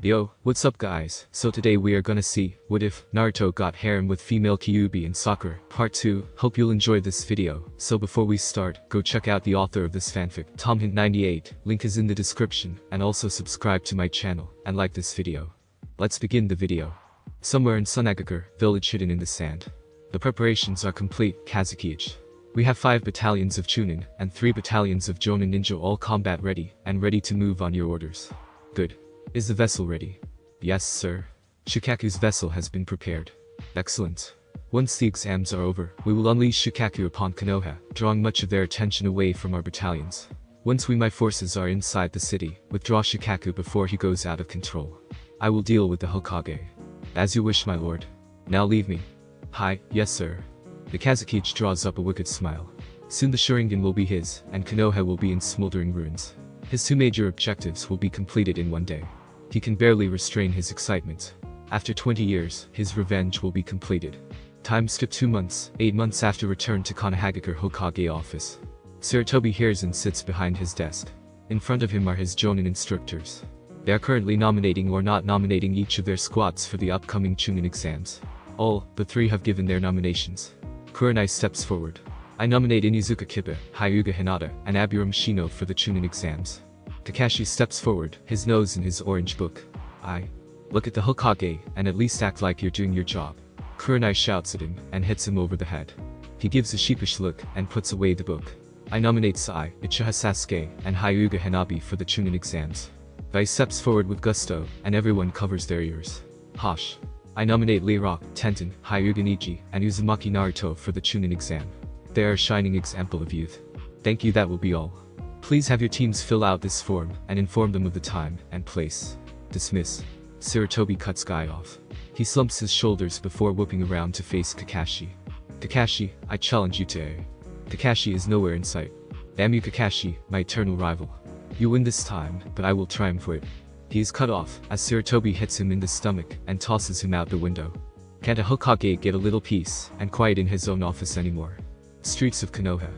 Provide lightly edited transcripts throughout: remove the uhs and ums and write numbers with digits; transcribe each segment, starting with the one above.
Yo, what's up guys? So today we are gonna see, what if Naruto got harem with female Kyuubi and Sakura, part 2. Hope you'll enjoy this video. So before we start, go check out the author of this fanfic, TomHint98, link is in the description, and also subscribe to my channel, and like this video. Let's begin the video. Somewhere in Sunagakur, village hidden in the sand. The preparations are complete, Kazakich. We have 5 battalions of Chunin, and 3 battalions of Jonin Ninja all combat ready, and ready to move on your orders. Good. Is the vessel ready? Yes, sir. Shikaku's vessel has been prepared. Excellent. Once the exams are over, we will unleash Shikaku upon Konoha, drawing much of their attention away from our battalions. Once my forces are inside the city, withdraw Shikaku before he goes out of control. I will deal with the Hokage. As you wish, my lord. Now leave me. Hi, yes sir. The Kazakich draws up a wicked smile. Soon the Sharingan will be his, and Konoha will be in smoldering ruins. His 2 major objectives will be completed in one day. He can barely restrain his excitement. After 20 years, his revenge will be completed. Time skip 2 months, 8 months after return to Konohagakure Hokage office. Sarutobi hears and sits behind his desk. In front of him are his Jonin instructors. They are currently nominating or not nominating each of their squads for the upcoming Chunin exams. All but 3 have given their nominations. Kuranai steps forward. I nominate Inizuka Kiba, Hyuga Hinata, and Abiram Shino for the Chunin exams. Kakashi steps forward, his nose in his orange book. I look at the Hokage, and at least act like you're doing your job. Kuranai shouts at him, and hits him over the head. He gives a sheepish look, and puts away the book. I nominate Sai, Uchiha Sasuke, and Hyuga Hanabi for the Chunin exams. Gai steps forward with gusto, and everyone covers their ears. Hosh. I nominate Lee Rock, Tenten, Hyuga Niji, and Uzumaki Naruto for the Chunin exam. They are a shining example of youth. Thank you, that will be all. Please have your teams fill out this form, and inform them of the time and place. Dismiss. Sarutobi cuts Guy off. He slumps his shoulders before whooping around to face Kakashi. Kakashi, I challenge you to A. Kakashi is nowhere in sight. Damn you Kakashi, my eternal rival. You win this time, but I will triumph for it. He is cut off, as Sarutobi hits him in the stomach, and tosses him out the window. Can't a Hokage get a little peace, and quiet in his own office anymore? Streets of Konoha.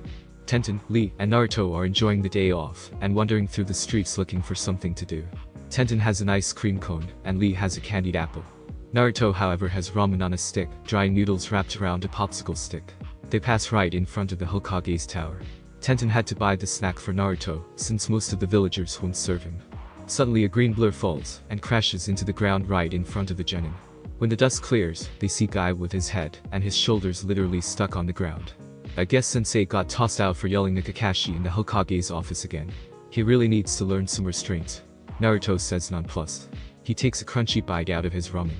Tenten, Lee, and Naruto are enjoying the day off, and wandering through the streets looking for something to do. Tenten has an ice cream cone, and Lee has a candied apple. Naruto however has ramen on a stick, dry noodles wrapped around a popsicle stick. They pass right in front of the Hokage's tower. Tenten had to buy the snack for Naruto, since most of the villagers won't serve him. Suddenly a green blur falls, and crashes into the ground right in front of the genin. When the dust clears, they see Guy with his head, and his shoulders literally stuck on the ground. I guess Sensei got tossed out for yelling at Kakashi in the Hokage's office again. He really needs to learn some restraint. Naruto says nonplussed. He takes a crunchy bite out of his ramen.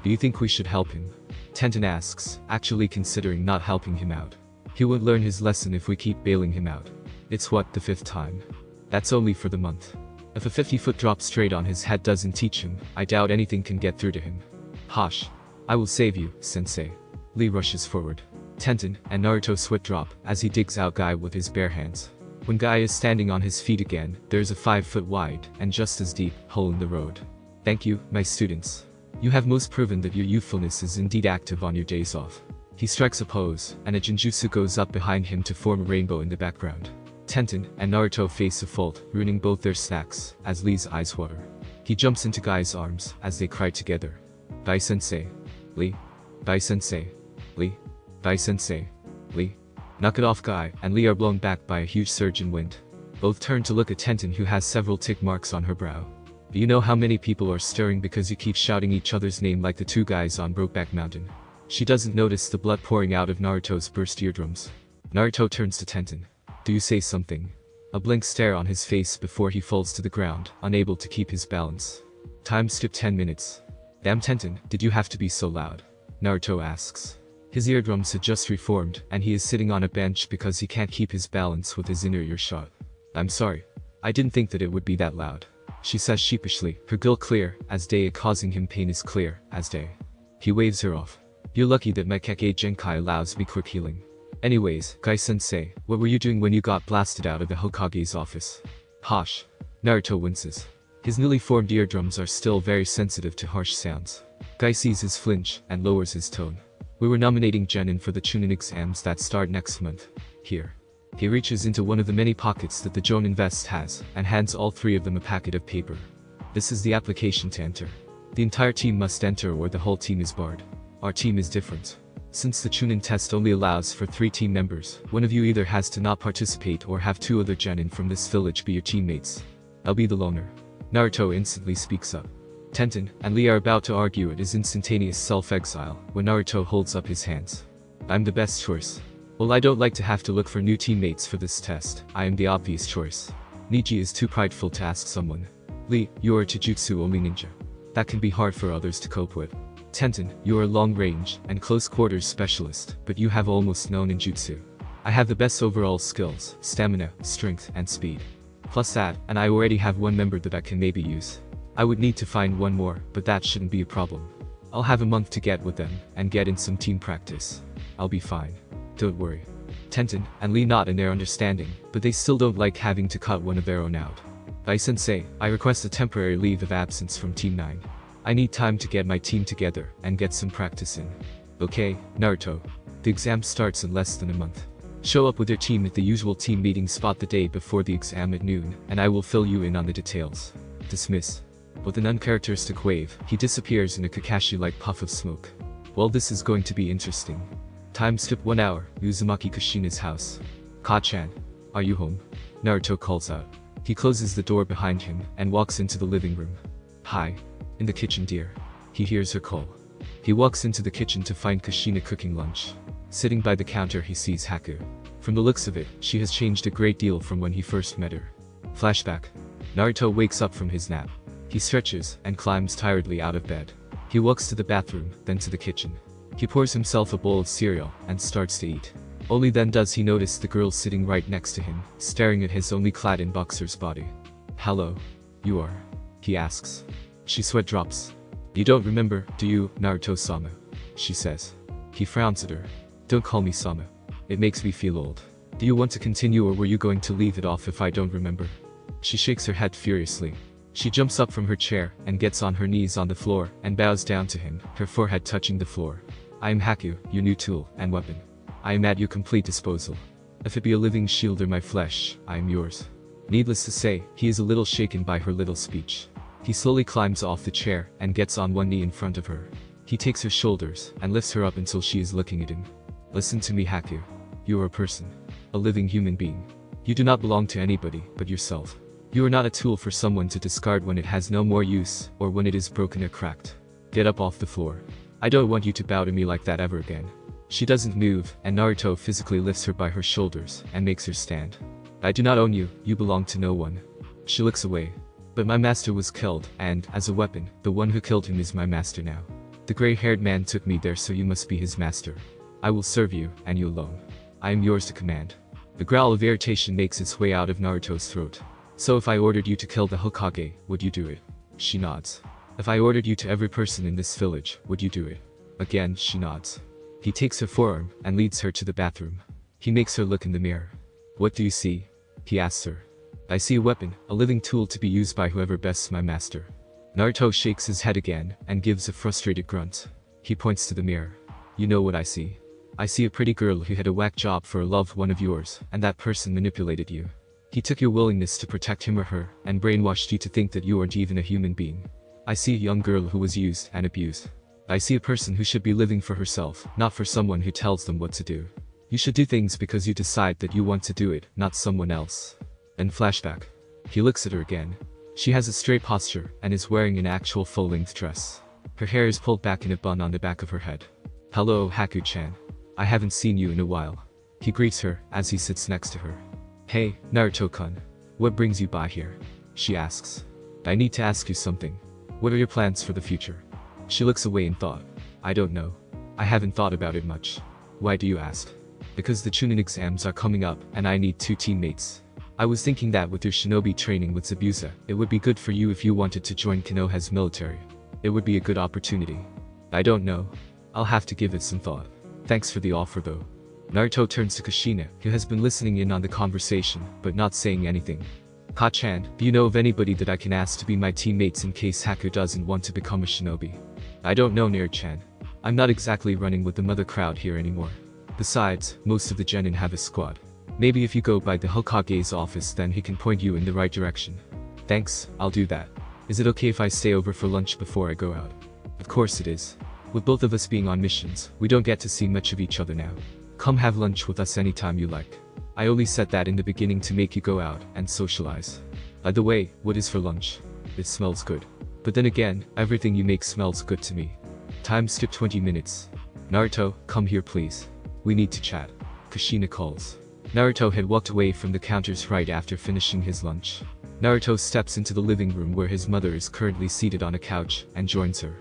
Do you think we should help him? Tenten asks, actually considering not helping him out. He won't learn his lesson if we keep bailing him out. It's what, the 5th time? That's only for the month. If a 50-foot drop straight on his head doesn't teach him, I doubt anything can get through to him. Hosh. I will save you, Sensei. Lee rushes forward. Tenten and Naruto sweat drop as he digs out Guy with his bare hands. When Guy is standing on his feet again, there's a 5-foot wide, and just as deep, hole in the road. Thank you, my students. You have most proven that your youthfulness is indeed active on your days off. He strikes a pose, and a Jinjutsu goes up behind him to form a rainbow in the background. Tenten and Naruto face a fault, ruining both their snacks, as Lee's eyes water. He jumps into Guy's arms, as they cry together. Guy Sensei. Lee. Guy Sensei. Lee. Guy Sensei. Lee. Knock it off Guy and Lee are blown back by a huge surge in wind. Both turn to look at Tenten who has several tick marks on her brow. Do you know how many people are stirring because you keep shouting each other's name like the 2 guys on Brokeback Mountain? She doesn't notice the blood pouring out of Naruto's burst eardrums. Naruto turns to Tenten. Do you say something? A blank stare on his face before he falls to the ground, unable to keep his balance. Time skip 10 minutes. Damn Tenten, did you have to be so loud? Naruto asks. His eardrums had just reformed, and he is sitting on a bench because he can't keep his balance with his inner ear shut. I'm sorry. I didn't think that it would be that loud. She says sheepishly, her gill clear, as day causing him pain is clear, as day. He waves her off. You're lucky that my Kage Genkai allows me quick healing. Anyways, Guy Sensei, what were you doing when you got blasted out of the Hokage's office? Hosh. Naruto winces. His newly formed eardrums are still very sensitive to harsh sounds. Guy sees his flinch, and lowers his tone. We were nominating Genin for the Chunin exams that start next month. Here. He reaches into one of the many pockets that the Jonin vest has, and hands all 3 of them a packet of paper. This is the application to enter. The entire team must enter or the whole team is barred. Our team is different. Since the Chunin test only allows for 3 team members, one of you either has to not participate or have 2 other genin from this village be your teammates. I'll be the loner. Naruto instantly speaks up. Tenten and Lee are about to argue it is instantaneous self-exile when Naruto holds up his hands. I'm the best choice. Well, I don't like to have to look for new teammates for this test. I am the obvious choice. Niji is too prideful to ask someone. Lee, you are a Taijutsu only ninja. That can be hard for others to cope with. Tenten, you are a long-range and close-quarters specialist, but you have almost no ninjutsu. I have the best overall skills, stamina, strength, and speed. Plus that, and I already have one member that I can maybe use. I would need to find one more, but that shouldn't be a problem. I'll have a month to get with them and get in some team practice. I'll be fine. Don't worry. Tenten and Lee nod in their understanding, but they still don't like having to cut one of their own out. Sensei, I request a temporary leave of absence from Team 9. I need time to get my team together and get some practice in. Okay, Naruto. The exam starts in less than a month. Show up with your team at the usual team meeting spot the day before the exam at noon, and I will fill you in on the details. Dismiss. With an uncharacteristic wave, he disappears in a Kakashi-like puff of smoke. Well, this is going to be interesting. Time skip 1 hour, Uzumaki Kushina's house. Ka-chan. Are you home? Naruto calls out. He closes the door behind him and walks into the living room. Hi. In the kitchen, dear. He hears her call. He walks into the kitchen to find Kushina cooking lunch. Sitting by the counter he sees Haku. From the looks of it, she has changed a great deal from when he first met her. Flashback. Naruto wakes up from his nap. He stretches and climbs tiredly out of bed. He walks to the bathroom, then to the kitchen. He pours himself a bowl of cereal and starts to eat. Only then does he notice the girl sitting right next to him, staring at his only clad in boxers body. Hello. You are? He asks. She sweat drops. You don't remember, do you, Naruto-sama? She says. He frowns at her. Don't call me Sama. It makes me feel old. Do you want to continue or were you going to leave it off if I don't remember? She shakes her head furiously. She jumps up from her chair and gets on her knees on the floor and bows down to him, her forehead touching the floor. I am Haku, your new tool and weapon. I am at your complete disposal. If it be a living shield or my flesh, I am yours. Needless to say, he is a little shaken by her little speech. He slowly climbs off the chair and gets on one knee in front of her. He takes her shoulders and lifts her up until she is looking at him. Listen to me, Haku. You are a person. A living human being. You do not belong to anybody but yourself. You are not a tool for someone to discard when it has no more use or when it is broken or cracked. Get up off the floor. I don't want you to bow to me like that ever again. She doesn't move, and Naruto physically lifts her by her shoulders and makes her stand. I do not own you, you belong to no one. She looks away. But my master was killed, and, as a weapon, the one who killed him is my master now. The gray-haired man took me there, so you must be his master. I will serve you, and you alone. I am yours to command. The growl of irritation makes its way out of Naruto's throat. So if I ordered you to kill the Hokage, would you do it? She nods. If I ordered you to every person in this village, would you do it? Again, she nods. He takes her forearm and leads her to the bathroom. He makes her look in the mirror. What do you see? He asks her. I see a weapon, a living tool to be used by whoever bests my master. Naruto shakes his head again and gives a frustrated grunt. He points to the mirror. You know what I see. I see a pretty girl who had a whack job for a loved one of yours, and that person manipulated you. He took your willingness to protect him or her, and brainwashed you to think that you aren't even a human being. I see a young girl who was used and abused. I see a person who should be living for herself, not for someone who tells them what to do. You should do things because you decide that you want to do it, not someone else. And flashback. He looks at her again. She has a straight posture and is wearing an actual full-length dress. Her hair is pulled back in a bun on the back of her head. Hello, Haku-chan. I haven't seen you in a while. He greets her as he sits next to her. Hey, Naruto-kun. What brings you by here? She asks. I need to ask you something. What are your plans for the future? She looks away in thought. I don't know. I haven't thought about it much. Why do you ask? Because the Chunin exams are coming up and I need 2 teammates. I was thinking that with your shinobi training with Zabuza, it would be good for you if you wanted to join Konoha's military. It would be a good opportunity. I don't know. I'll have to give it some thought. Thanks for the offer though. Naruto turns to Kushina, who has been listening in on the conversation, but not saying anything. Ka-chan, do you know of anybody that I can ask to be my teammates in case Haku doesn't want to become a shinobi? I don't know, Naruto-chan. I'm not exactly running with the mother crowd here anymore. Besides, most of the genin have a squad. Maybe if you go by the Hokage's office then he can point you in the right direction. Thanks, I'll do that. Is it okay if I stay over for lunch before I go out? Of course it is. With both of us being on missions, we don't get to see much of each other now. Come have lunch with us anytime you like. I only said that in the beginning to make you go out and socialize. By the way, what is for lunch? It smells good. But then again, everything you make smells good to me. Time skip 20 minutes. Naruto, come here please. We need to chat. Kushina calls. Naruto had walked away from the counters right after finishing his lunch. Naruto steps into the living room where his mother is currently seated on a couch and joins her.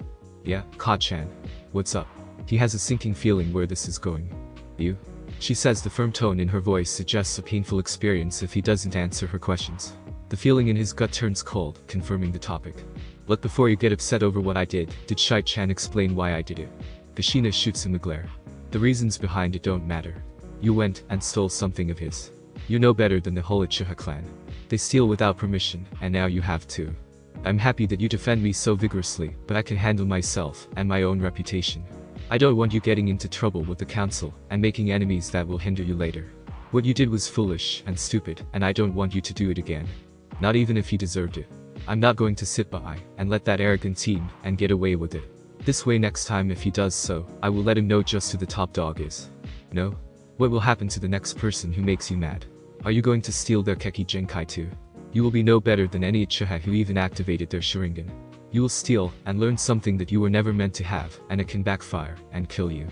Yeah, Ka-chan. What's up? He has a sinking feeling where this is going. You? She says, the firm tone in her voice suggests a painful experience if he doesn't answer her questions. The feeling in his gut turns cold, confirming the topic. Look, before you get upset over what I did Shai-chan explain why I did it? Kushina shoots him a glare. The reasons behind it don't matter. You went and stole something of his. You know better than the whole Uchiha clan. They steal without permission, and now you have to. I'm happy that you defend me so vigorously, but I can handle myself and my own reputation. I don't want you getting into trouble with the council and making enemies that will hinder you later. What you did was foolish and stupid, and I don't want you to do it again. Not even if you deserved it. I'm not going to sit by and let that arrogant team and get away with it. This way next time if he does so, I will let him know just who the top dog is. No? What will happen to the next person who makes you mad? Are you going to steal their Keki Genkai too? You will be no better than any Uchiha who even activated their Sharingan. You will steal and learn something that you were never meant to have, and it can backfire and kill you.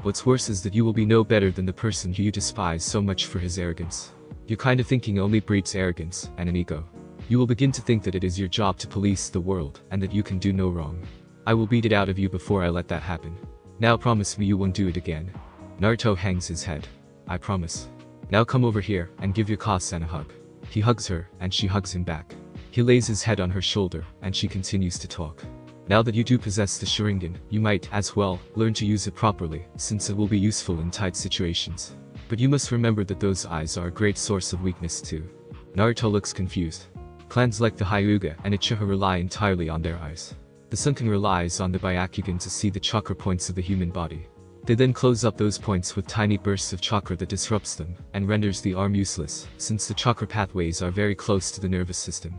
What's worse is that you will be no better than the person who you despise so much for his arrogance. Your kind of thinking only breeds arrogance and an ego. You will begin to think that it is your job to police the world and that you can do no wrong. I will beat it out of you before I let that happen. Now promise me you won't do it again. Naruto hangs his head. I promise. Now come over here and give your Ka-san a hug. He hugs her, and she hugs him back. He lays his head on her shoulder, and she continues to talk. Now that you do possess the Sharingan, you might, as well, learn to use it properly, since it will be useful in tight situations. But you must remember that those eyes are a great source of weakness too. Naruto looks confused. Clans like the Hyuga and Uchiha rely entirely on their eyes. The Sunken relies on the Byakugan to see the chakra points of the human body. They then close up those points with tiny bursts of chakra that disrupts them, and renders the arm useless, since the chakra pathways are very close to the nervous system.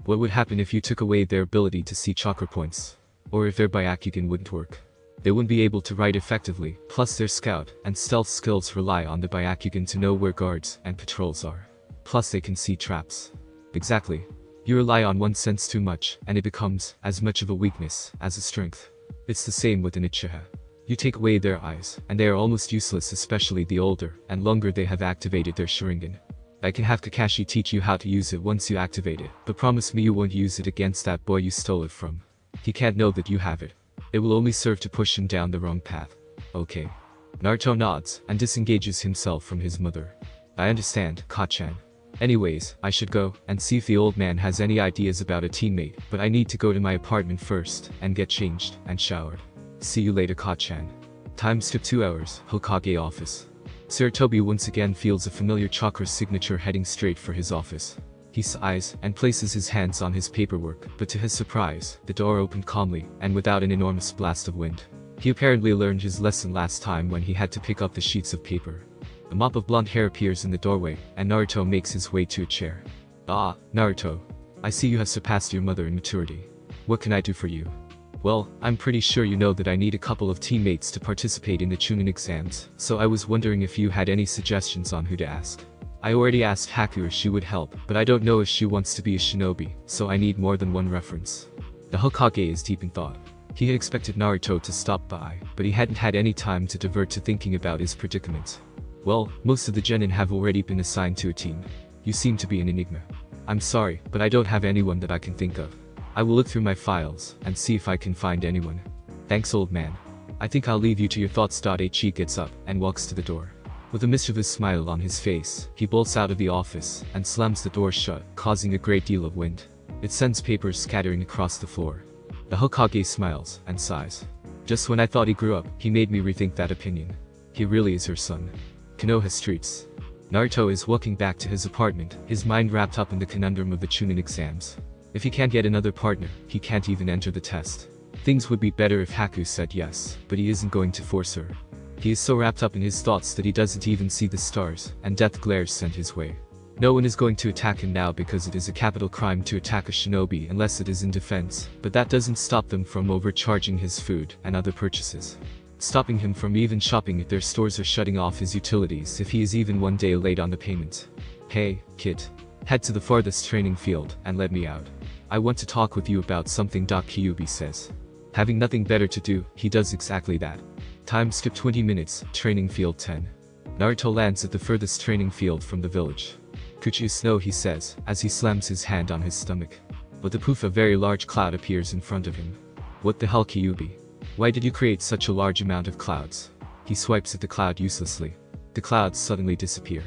What would happen if you took away their ability to see chakra points? Or if their Byakugan wouldn't work? They wouldn't be able to ride effectively, plus their scout and stealth skills rely on the Byakugan to know where guards and patrols are. Plus they can see traps. Exactly. You rely on one sense too much, and it becomes as much of a weakness as a strength. It's the same with an Uchiha. You take away their eyes, and they are almost useless, especially the older and longer they have activated their Sharingan. I can have Kakashi teach you how to use it once you activate it, but promise me you won't use it against that boy you stole it from. He can't know that you have it. It will only serve to push him down the wrong path. Okay. Naruto nods and disengages himself from his mother. I understand, Ka-chan. Anyways, I should go and see if the old man has any ideas about a teammate, but I need to go to my apartment first and get changed and showered. See you later, Ka-chan. Time skip 2 hours, Hokage office. Sarutobi once again feels a familiar chakra signature heading straight for his office. He sighs and places his hands on his paperwork, but to his surprise, the door opened calmly and without an enormous blast of wind. He apparently learned his lesson last time when he had to pick up the sheets of paper. A mop of blonde hair appears in the doorway, and Naruto makes his way to a chair. Ah, Naruto. I see you have surpassed your mother in maturity. What can I do for you? Well, I'm pretty sure you know that I need a couple of teammates to participate in the Chunin exams, so I was wondering if you had any suggestions on who to ask. I already asked Haku if she would help, but I don't know if she wants to be a shinobi, so I need more than one reference. The Hokage is deep in thought. He had expected Naruto to stop by, but he hadn't had any time to divert to thinking about his predicament. Well, most of the genin have already been assigned to a team. You seem to be an enigma. I'm sorry, but I don't have anyone that I can think of. I will look through my files and see if I can find anyone. Thanks, old man. I think I'll leave you to your thoughts. He gets up and walks to the door. With a mischievous smile on his face, he bolts out of the office and slams the door shut, causing a great deal of wind. It sends papers scattering across the floor. The Hokage smiles and sighs. Just when I thought he grew up, he made me rethink that opinion. He really is her son. Konoha Streets. Naruto is walking back to his apartment, his mind wrapped up in the conundrum of the Chunin exams. If he can't get another partner, he can't even enter the test. Things would be better if Haku said yes, but he isn't going to force her. He is so wrapped up in his thoughts that he doesn't even see the stars, and death glares sent his way. No one is going to attack him now because it is a capital crime to attack a shinobi unless it is in defense, but that doesn't stop them from overcharging his food and other purchases. Stopping him from even shopping if their stores are shutting off his utilities if he is even one day late on the payment. Hey, kid. Head to the farthest training field and let me out. I want to talk with you about something. Kyuubi says. Having nothing better to do, he does exactly that. Time skip 20 minutes, training field 10. Naruto lands at the furthest training field from the village. Kuchi snow, he says, as he slams his hand on his stomach. But the poof, a very large cloud appears in front of him. What the hell, Kyuubi? Why did you create such a large amount of clouds? He swipes at the cloud uselessly. The clouds suddenly disappear.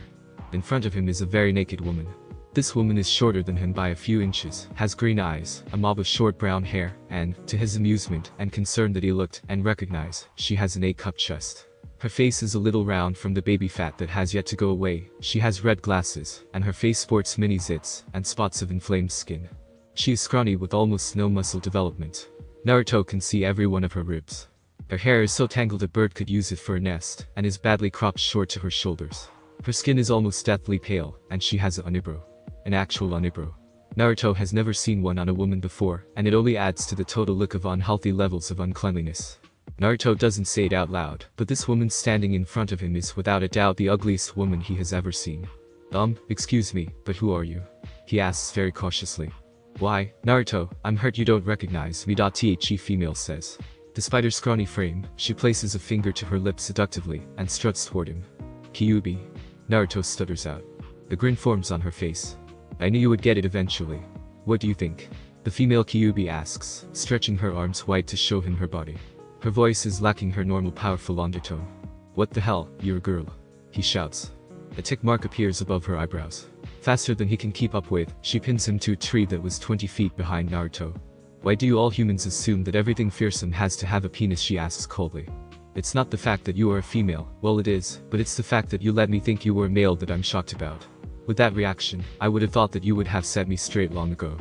In front of him is a very naked woman. This woman is shorter than him by a few inches, has green eyes, a mob of short brown hair, and, to his amusement and concern that he looked and recognized, she has an A-cup chest. Her face is a little round from the baby fat that has yet to go away, she has red glasses, and her face sports mini zits and spots of inflamed skin. She is scrawny with almost no muscle development. Naruto can see every one of her ribs. Her hair is so tangled a bird could use it for a nest, and is badly cropped short to her shoulders. Her skin is almost deathly pale, and she has an unibrow. An actual unibrow. Naruto has never seen one on a woman before, and it only adds to the total look of unhealthy levels of uncleanliness. Naruto doesn't say it out loud, but this woman standing in front of him is without a doubt the ugliest woman he has ever seen. Excuse me, but who are you? He asks very cautiously. Why, Naruto, I'm hurt you don't recognize me. The female says. Despite her scrawny frame, she places a finger to her lips seductively, and struts toward him. Kyuubi. Naruto stutters out. The grin forms on her face. I knew you would get it eventually. What do you think? The female Kyuubi asks, stretching her arms wide to show him her body. Her voice is lacking her normal powerful undertone. What the hell, you're a girl. He shouts. A tick mark appears above her eyebrows. Faster than he can keep up with, she pins him to a tree that was 20 feet behind Naruto. Why do you all humans assume that everything fearsome has to have a penis? She asks coldly. It's not the fact that you are a female, well it is, but it's the fact that you let me think you were a male that I'm shocked about. With that reaction, I would have thought that you would have set me straight long ago.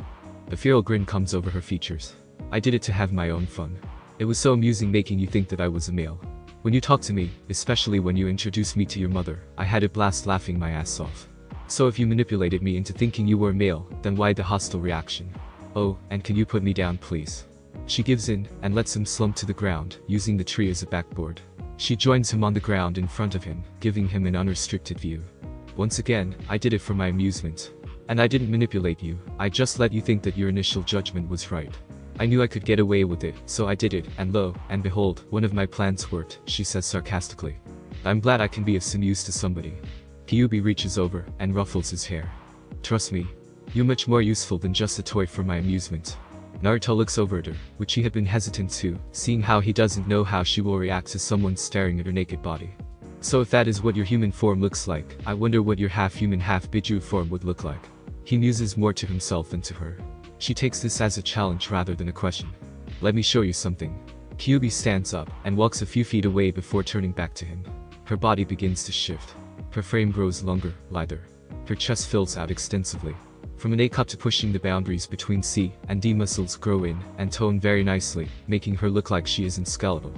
A feral grin comes over her features. I did it to have my own fun. It was so amusing making you think that I was a male. When you talked to me, especially when you introduced me to your mother, I had a blast laughing my ass off. So if you manipulated me into thinking you were a male, then why the hostile reaction? Oh, and can you put me down please? She gives in, and lets him slump to the ground, using the tree as a backboard. She joins him on the ground in front of him, giving him an unrestricted view. Once again, I did it for my amusement. And I didn't manipulate you, I just let you think that your initial judgment was right. I knew I could get away with it, so I did it, and lo, and behold, one of my plans worked, she says sarcastically. I'm glad I can be of some use to somebody. Kyuubi reaches over, and ruffles his hair. Trust me, you're much more useful than just a toy for my amusement. Naruto looks over at her, which he had been hesitant to, seeing how he doesn't know how she will react to someone staring at her naked body. So if that is what your human form looks like, I wonder what your half-human half-biju form would look like. He muses more to himself than to her. She takes this as a challenge rather than a question. Let me show you something. Kyuubi stands up, and walks a few feet away before turning back to him. Her body begins to shift. Her frame grows longer, lighter. Her chest fills out extensively. From an A-cup to pushing the boundaries between C and D muscles grow in and tone very nicely, making her look like she isn't skeletal.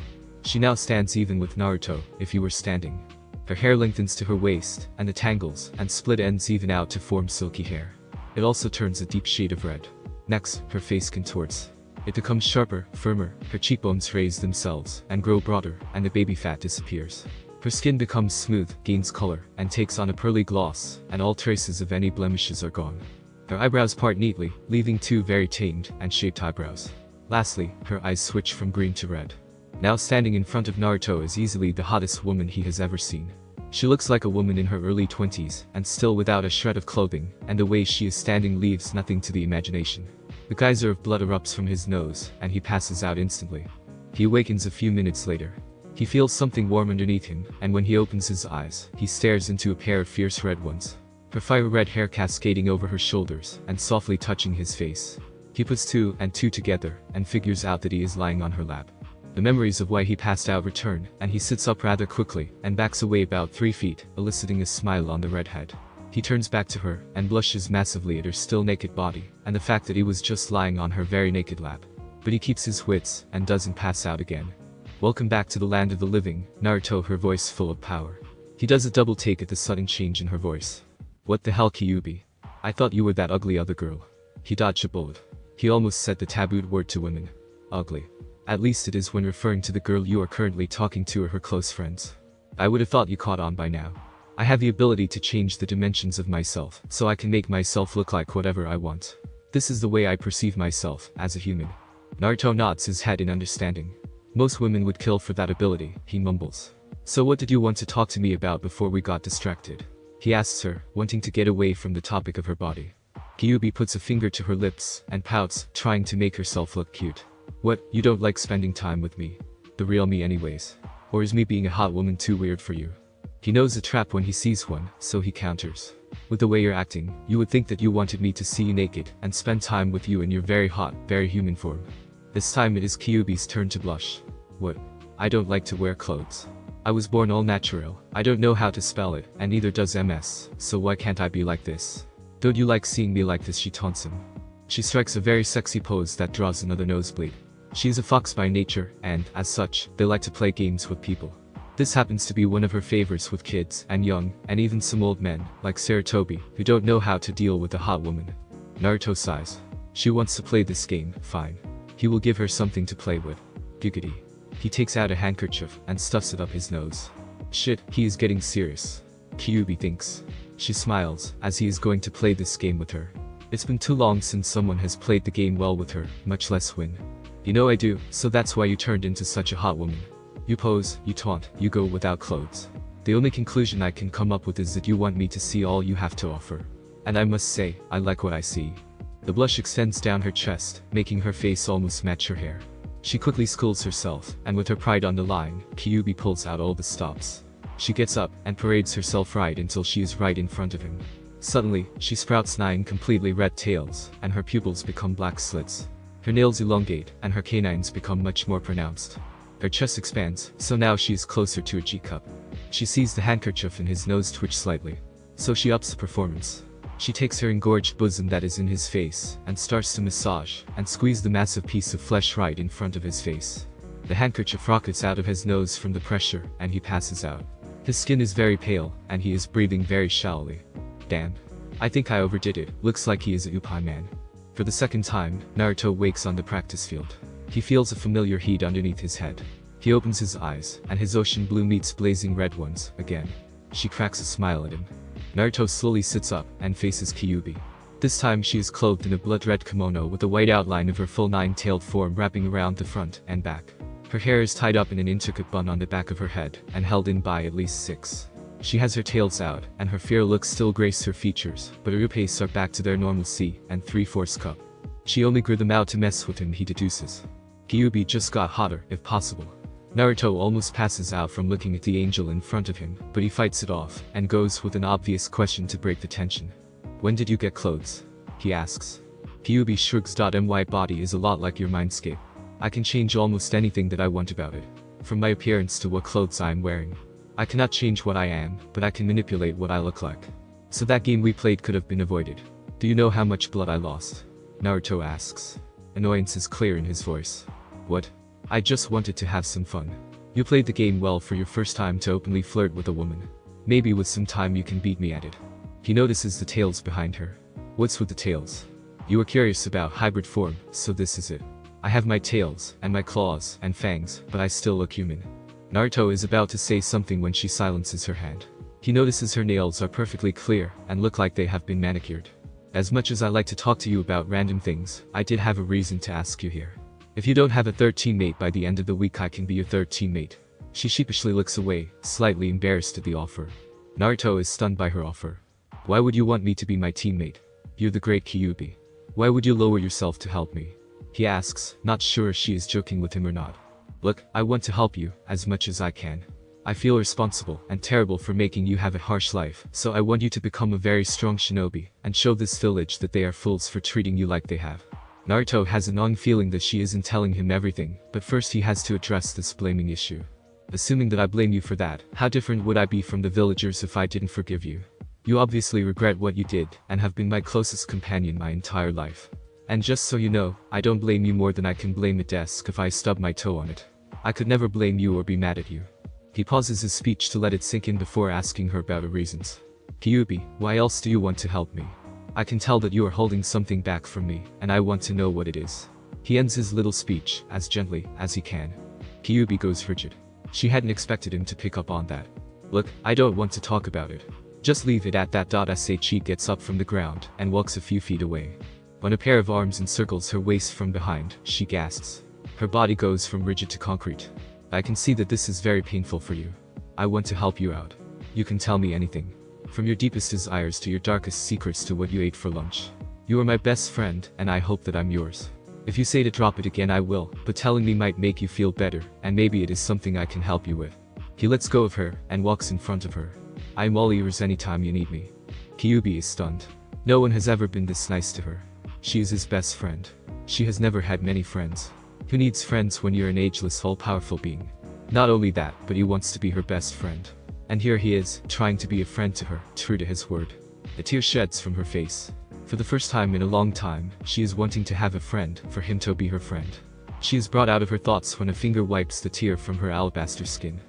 She now stands even with Naruto, if he were standing. Her hair lengthens to her waist, and the tangles and split ends even out to form silky hair. It also turns a deep shade of red. Next, her face contorts. It becomes sharper, firmer, her cheekbones raise themselves and grow broader, and the baby fat disappears. Her skin becomes smooth, gains color, and takes on a pearly gloss, and all traces of any blemishes are gone. Her eyebrows part neatly, leaving two very tamed and shaped eyebrows. Lastly, her eyes switch from green to red. Now standing in front of Naruto is easily the hottest woman he has ever seen. She looks like a woman in her early 20s, and still without a shred of clothing, and the way she is standing leaves nothing to the imagination. The geyser of blood erupts from his nose, and he passes out instantly. He awakens a few minutes later. He feels something warm underneath him, and when he opens his eyes, he stares into a pair of fierce red ones. Her fiery red hair cascading over her shoulders, and softly touching his face. He puts two and two together, and figures out that he is lying on her lap. The memories of why he passed out return, and he sits up rather quickly, and backs away about 3 feet, eliciting a smile on the redhead. He turns back to her, and blushes massively at her still naked body, and the fact that he was just lying on her very naked lap. But he keeps his wits, and doesn't pass out again. Welcome back to the land of the living, Naruto, her voice full of power. He does a double take at the sudden change in her voice. What the hell, Kyuubi? I thought you were that ugly other girl. He dodged a bullet. He almost said the tabooed word to women. Ugly. At least it is when referring to the girl you are currently talking to or her close friends. I would have thought you caught on by now. I have the ability to change the dimensions of myself, so I can make myself look like whatever I want. This is the way I perceive myself, as a human. Naruto nods his head in understanding. Most women would kill for that ability, he mumbles. So what did you want to talk to me about before we got distracted? He asks her, wanting to get away from the topic of her body. Kyuubi puts a finger to her lips and pouts, trying to make herself look cute. What, you don't like spending time with me? The real me anyways? Or is me being a hot woman too weird for you? He knows a trap when he sees one, so he counters. With the way you're acting, you would think that you wanted me to see you naked and spend time with you in your very hot, very human form. This time it is Kyuubi's turn to blush. What? I don't like to wear clothes. I was born all natural, I don't know how to spell it, and neither does MS, so why can't I be like this? Don't you like seeing me like this, she taunts him. She strikes a very sexy pose that draws another nosebleed. She is a fox by nature, and, as such, they like to play games with people. This happens to be one of her favorites with kids, and young, and even some old men, like Sarutobi, who don't know how to deal with a hot woman. Naruto sighs. She wants to play this game, fine. He will give her something to play with. Giggity. He takes out a handkerchief and stuffs it up his nose. Shit, he is getting serious. Kyuubi thinks. She smiles, as he is going to play this game with her. It's been too long since someone has played the game well with her, much less win. You know I do, so that's why you turned into such a hot woman. You pose, you taunt, you go without clothes. The only conclusion I can come up with is that you want me to see all you have to offer. And I must say, I like what I see. The blush extends down her chest, making her face almost match her hair. She quickly schools herself, and with her pride on the line, Kyuubi pulls out all the stops. She gets up and parades herself right until she is right in front of him. Suddenly, she sprouts 9 completely red tails, and her pupils become black slits. Her nails elongate, and her canines become much more pronounced. Her chest expands, so now she is closer to a G-cup. She sees the handkerchief and his nose twitch slightly. So she ups the performance. She takes her engorged bosom that is in his face, and starts to massage, and squeeze the massive piece of flesh right in front of his face. The handkerchief rockets out of his nose from the pressure, and he passes out. His skin is very pale, and he is breathing very shallowly. Damn. I think I overdid it, looks like he is a Upai man. For the second time, Naruto wakes on the practice field. He feels a familiar heat underneath his head. He opens his eyes, and his ocean blue meets blazing red ones, again. She cracks a smile at him. Naruto slowly sits up, and faces Kyuubi. This time she is clothed in a blood-red kimono with a white outline of her full 9-tailed form wrapping around the front and back. Her hair is tied up in an intricate bun on the back of her head, and held in by at least 6. She has her tails out, and her fair looks still grace her features, but her upes are back to their normalcy, and 3/4 cup. She only grew them out to mess with him, he deduces. Kyuubi just got hotter, if possible. Naruto almost passes out from looking at the angel in front of him, but he fights it off, and goes with an obvious question to break the tension. When did you get clothes? He asks. Kyuubi shrugs. My body is a lot like your mindscape. I can change almost anything that I want about it. From my appearance to what clothes I am wearing. I cannot change what I am, but I can manipulate what I look like. So that game we played could have been avoided. Do you know how much blood I lost? Naruto asks. Annoyance is clear in his voice. What? I just wanted to have some fun. You played the game well for your first time to openly flirt with a woman. Maybe with some time you can beat me at it. He notices the tails behind her. What's with the tails? You were curious about hybrid form, so this is it. I have my tails, and my claws, and fangs, but I still look human. Naruto is about to say something when she silences her hand. He notices her nails are perfectly clear, and look like they have been manicured. As much as I like to talk to you about random things, I did have a reason to ask you here. If you don't have a third teammate by the end of the week, I can be your third teammate. She sheepishly looks away, slightly embarrassed at the offer. Naruto is stunned by her offer. Why would you want me to be my teammate? You're the great Kyuubi. Why would you lower yourself to help me? He asks, not sure if she is joking with him or not. Look, I want to help you, as much as I can. I feel responsible and terrible for making you have a harsh life, so I want you to become a very strong shinobi, and show this village that they are fools for treating you like they have. Naruto has an gnawing feeling that she isn't telling him everything, but first he has to address this blaming issue. Assuming that I blame you for that, how different would I be from the villagers if I didn't forgive you? You obviously regret what you did, and have been my closest companion my entire life. And just so you know, I don't blame you more than I can blame a desk if I stub my toe on it. I could never blame you or be mad at you. He pauses his speech to let it sink in before asking her about her reasons. Kyuubi, why else do you want to help me? I can tell that you are holding something back from me, and I want to know what it is. He ends his little speech as gently as he can. Kyuubi goes rigid. She hadn't expected him to pick up on that. Look, I don't want to talk about it. Just leave it at that. She gets up from the ground and walks a few feet away. When a pair of arms encircles her waist from behind, she gasps. Her body goes from rigid to concrete. I can see that this is very painful for you. I want to help you out. You can tell me anything. From your deepest desires to your darkest secrets to what you ate for lunch. You are my best friend, and I hope that I'm yours. If you say to drop it again I will, but telling me might make you feel better, and maybe it is something I can help you with. He lets go of her, and walks in front of her. I'm all ears anytime you need me. Kyuubi is stunned. No one has ever been this nice to her. She is his best friend. She has never had many friends. Who needs friends when you're an ageless, all-powerful being? Not only that, but he wants to be her best friend. And here he is, trying to be a friend to her, true to his word. A tear sheds from her face. For the first time in a long time, she is wanting to have a friend, for him to be her friend. She is brought out of her thoughts when a finger wipes the tear from her alabaster skin.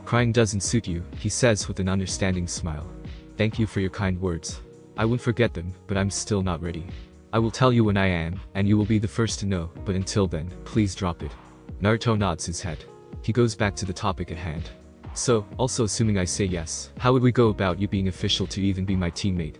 Crying doesn't suit you, he says with an understanding smile. Thank you for your kind words. I won't forget them, but I'm still not ready. I will tell you when I am, and you will be the first to know, but until then, please drop it. Naruto nods his head. He goes back to the topic at hand. So, also assuming I say yes, how would we go about you being official to even be my teammate?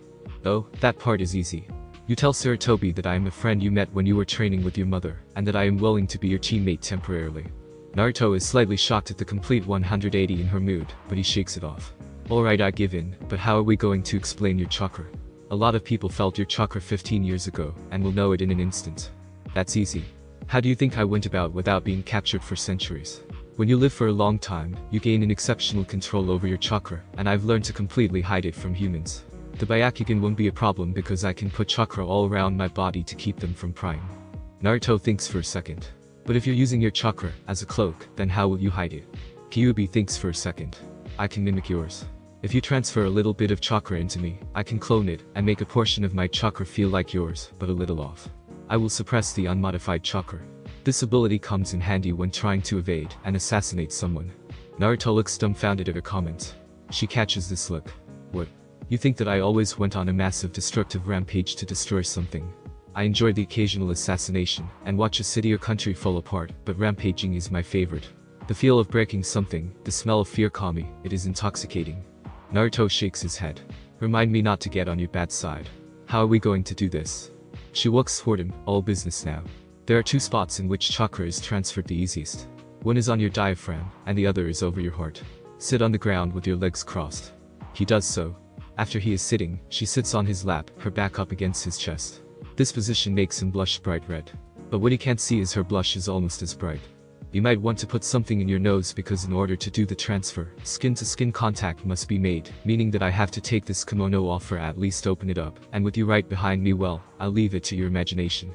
Oh, that part is easy. You tell Sarutobi that I am a friend you met when you were training with your mother, and that I am willing to be your teammate temporarily. Naruto is slightly shocked at the complete 180 in her mood, but he shakes it off. Alright, I give in, but how are we going to explain your chakra? A lot of people felt your chakra 15 years ago, and will know it in an instant. That's easy. How do you think I went about without being captured for centuries? When you live for a long time, you gain an exceptional control over your chakra, and I've learned to completely hide it from humans. The Byakugan won't be a problem because I can put chakra all around my body to keep them from prying. Naruto thinks for a second. But if you're using your chakra as a cloak, then how will you hide it? Kyuubi thinks for a second. I can mimic yours. If you transfer a little bit of chakra into me, I can clone it and make a portion of my chakra feel like yours, but a little off. I will suppress the unmodified chakra. This ability comes in handy when trying to evade and assassinate someone. Naruto looks dumbfounded at her comment. She catches this look. What? You think that I always went on a massive destructive rampage to destroy something? I enjoy the occasional assassination and watch a city or country fall apart, but rampaging is my favorite. The feel of breaking something, the smell of fear call me, it is intoxicating. Naruto shakes his head. Remind me not to get on your bad side. How are we going to do this? She walks toward him, all business now. There are two spots in which chakra is transferred the easiest. One is on your diaphragm, and the other is over your heart. Sit on the ground with your legs crossed. He does so. After he is sitting, she sits on his lap, her back up against his chest. This position makes him blush bright red. But what he can't see is her blush is almost as bright. You might want to put something in your nose because in order to do the transfer, skin-to-skin contact must be made, meaning that I have to take this kimono off or at least open it up, and with you right behind me, well, I'll leave it to your imagination.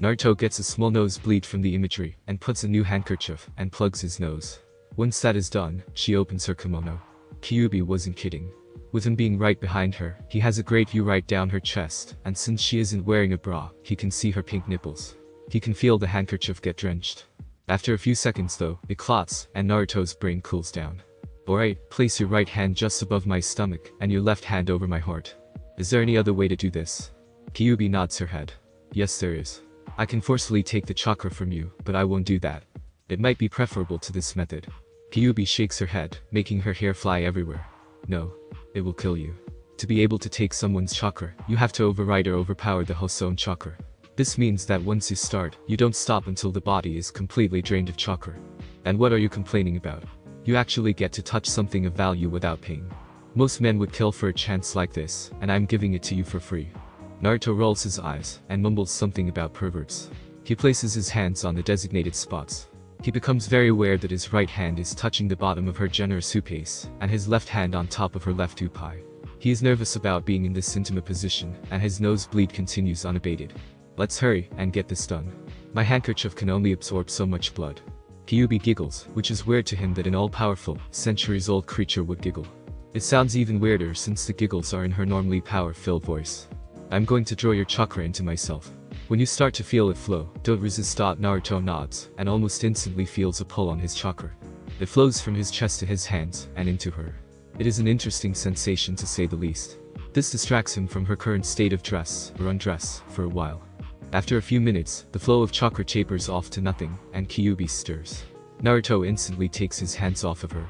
Naruto gets a small nosebleed from the imagery, and puts a new handkerchief, and plugs his nose. Once that is done, she opens her kimono. Kyuubi wasn't kidding. With him being right behind her, he has a great view right down her chest, and since she isn't wearing a bra, he can see her pink nipples. He can feel the handkerchief get drenched. After a few seconds though, it clots, and Naruto's brain cools down. Alright, place your right hand just above my stomach, and your left hand over my heart. Is there any other way to do this? Kyuubi nods her head. Yes there is. I can forcefully take the chakra from you, but I won't do that. It might be preferable to this method. Kyuubi shakes her head, making her hair fly everywhere. No. It will kill you. To be able to take someone's chakra, you have to override or overpower the Hosoon chakra. This means that once you start, you don't stop until the body is completely drained of chakra. And what are you complaining about? You actually get to touch something of value without pain. Most men would kill for a chance like this, and I'm giving it to you for free. Naruto rolls his eyes, and mumbles something about perverts. He places his hands on the designated spots. He becomes very aware that his right hand is touching the bottom of her generous suitcase, and his left hand on top of her left upai. He is nervous about being in this intimate position, and his nosebleed continues unabated. Let's hurry and get this done. My handkerchief can only absorb so much blood. Kyuubi giggles, which is weird to him that an all-powerful, centuries-old creature would giggle. It sounds even weirder since the giggles are in her normally power-filled voice. I'm going to draw your chakra into myself. When you start to feel it flow, don't resist. Naruto nods, and almost instantly feels a pull on his chakra. It flows from his chest to his hands, and into her. It is an interesting sensation to say the least. This distracts him from her current state of dress, or undress, for a while. After a few minutes, the flow of chakra tapers off to nothing, and Kyuubi stirs. Naruto instantly takes his hands off of her.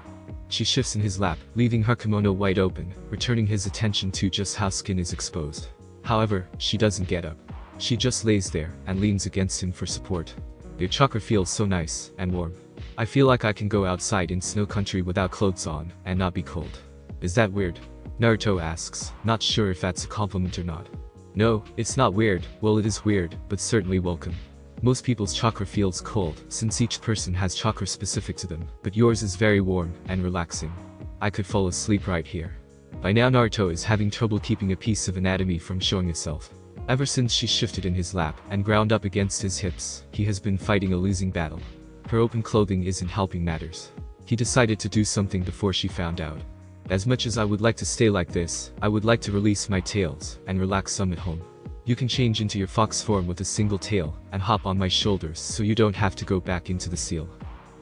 She shifts in his lap, leaving her kimono wide open, returning his attention to just how skin is exposed. However, she doesn't get up. She just lays there, and leans against him for support. Your chakra feels so nice, and warm. I feel like I can go outside in snow country without clothes on, and not be cold. Is that weird? Naruto asks, not sure if that's a compliment or not. No, it's not weird. Well, it is weird, but certainly welcome. Most people's chakra feels cold, since each person has chakra specific to them, but yours is very warm and relaxing. I could fall asleep right here. By now Naruto is having trouble keeping a piece of anatomy from showing itself. Ever since she shifted in his lap and ground up against his hips, he has been fighting a losing battle. Her open clothing isn't helping matters. He decided to do something before she found out. As much as I would like to stay like this, I would like to release my tails and relax some at home. You can change into your fox form with a single tail and hop on my shoulders so you don't have to go back into the seal.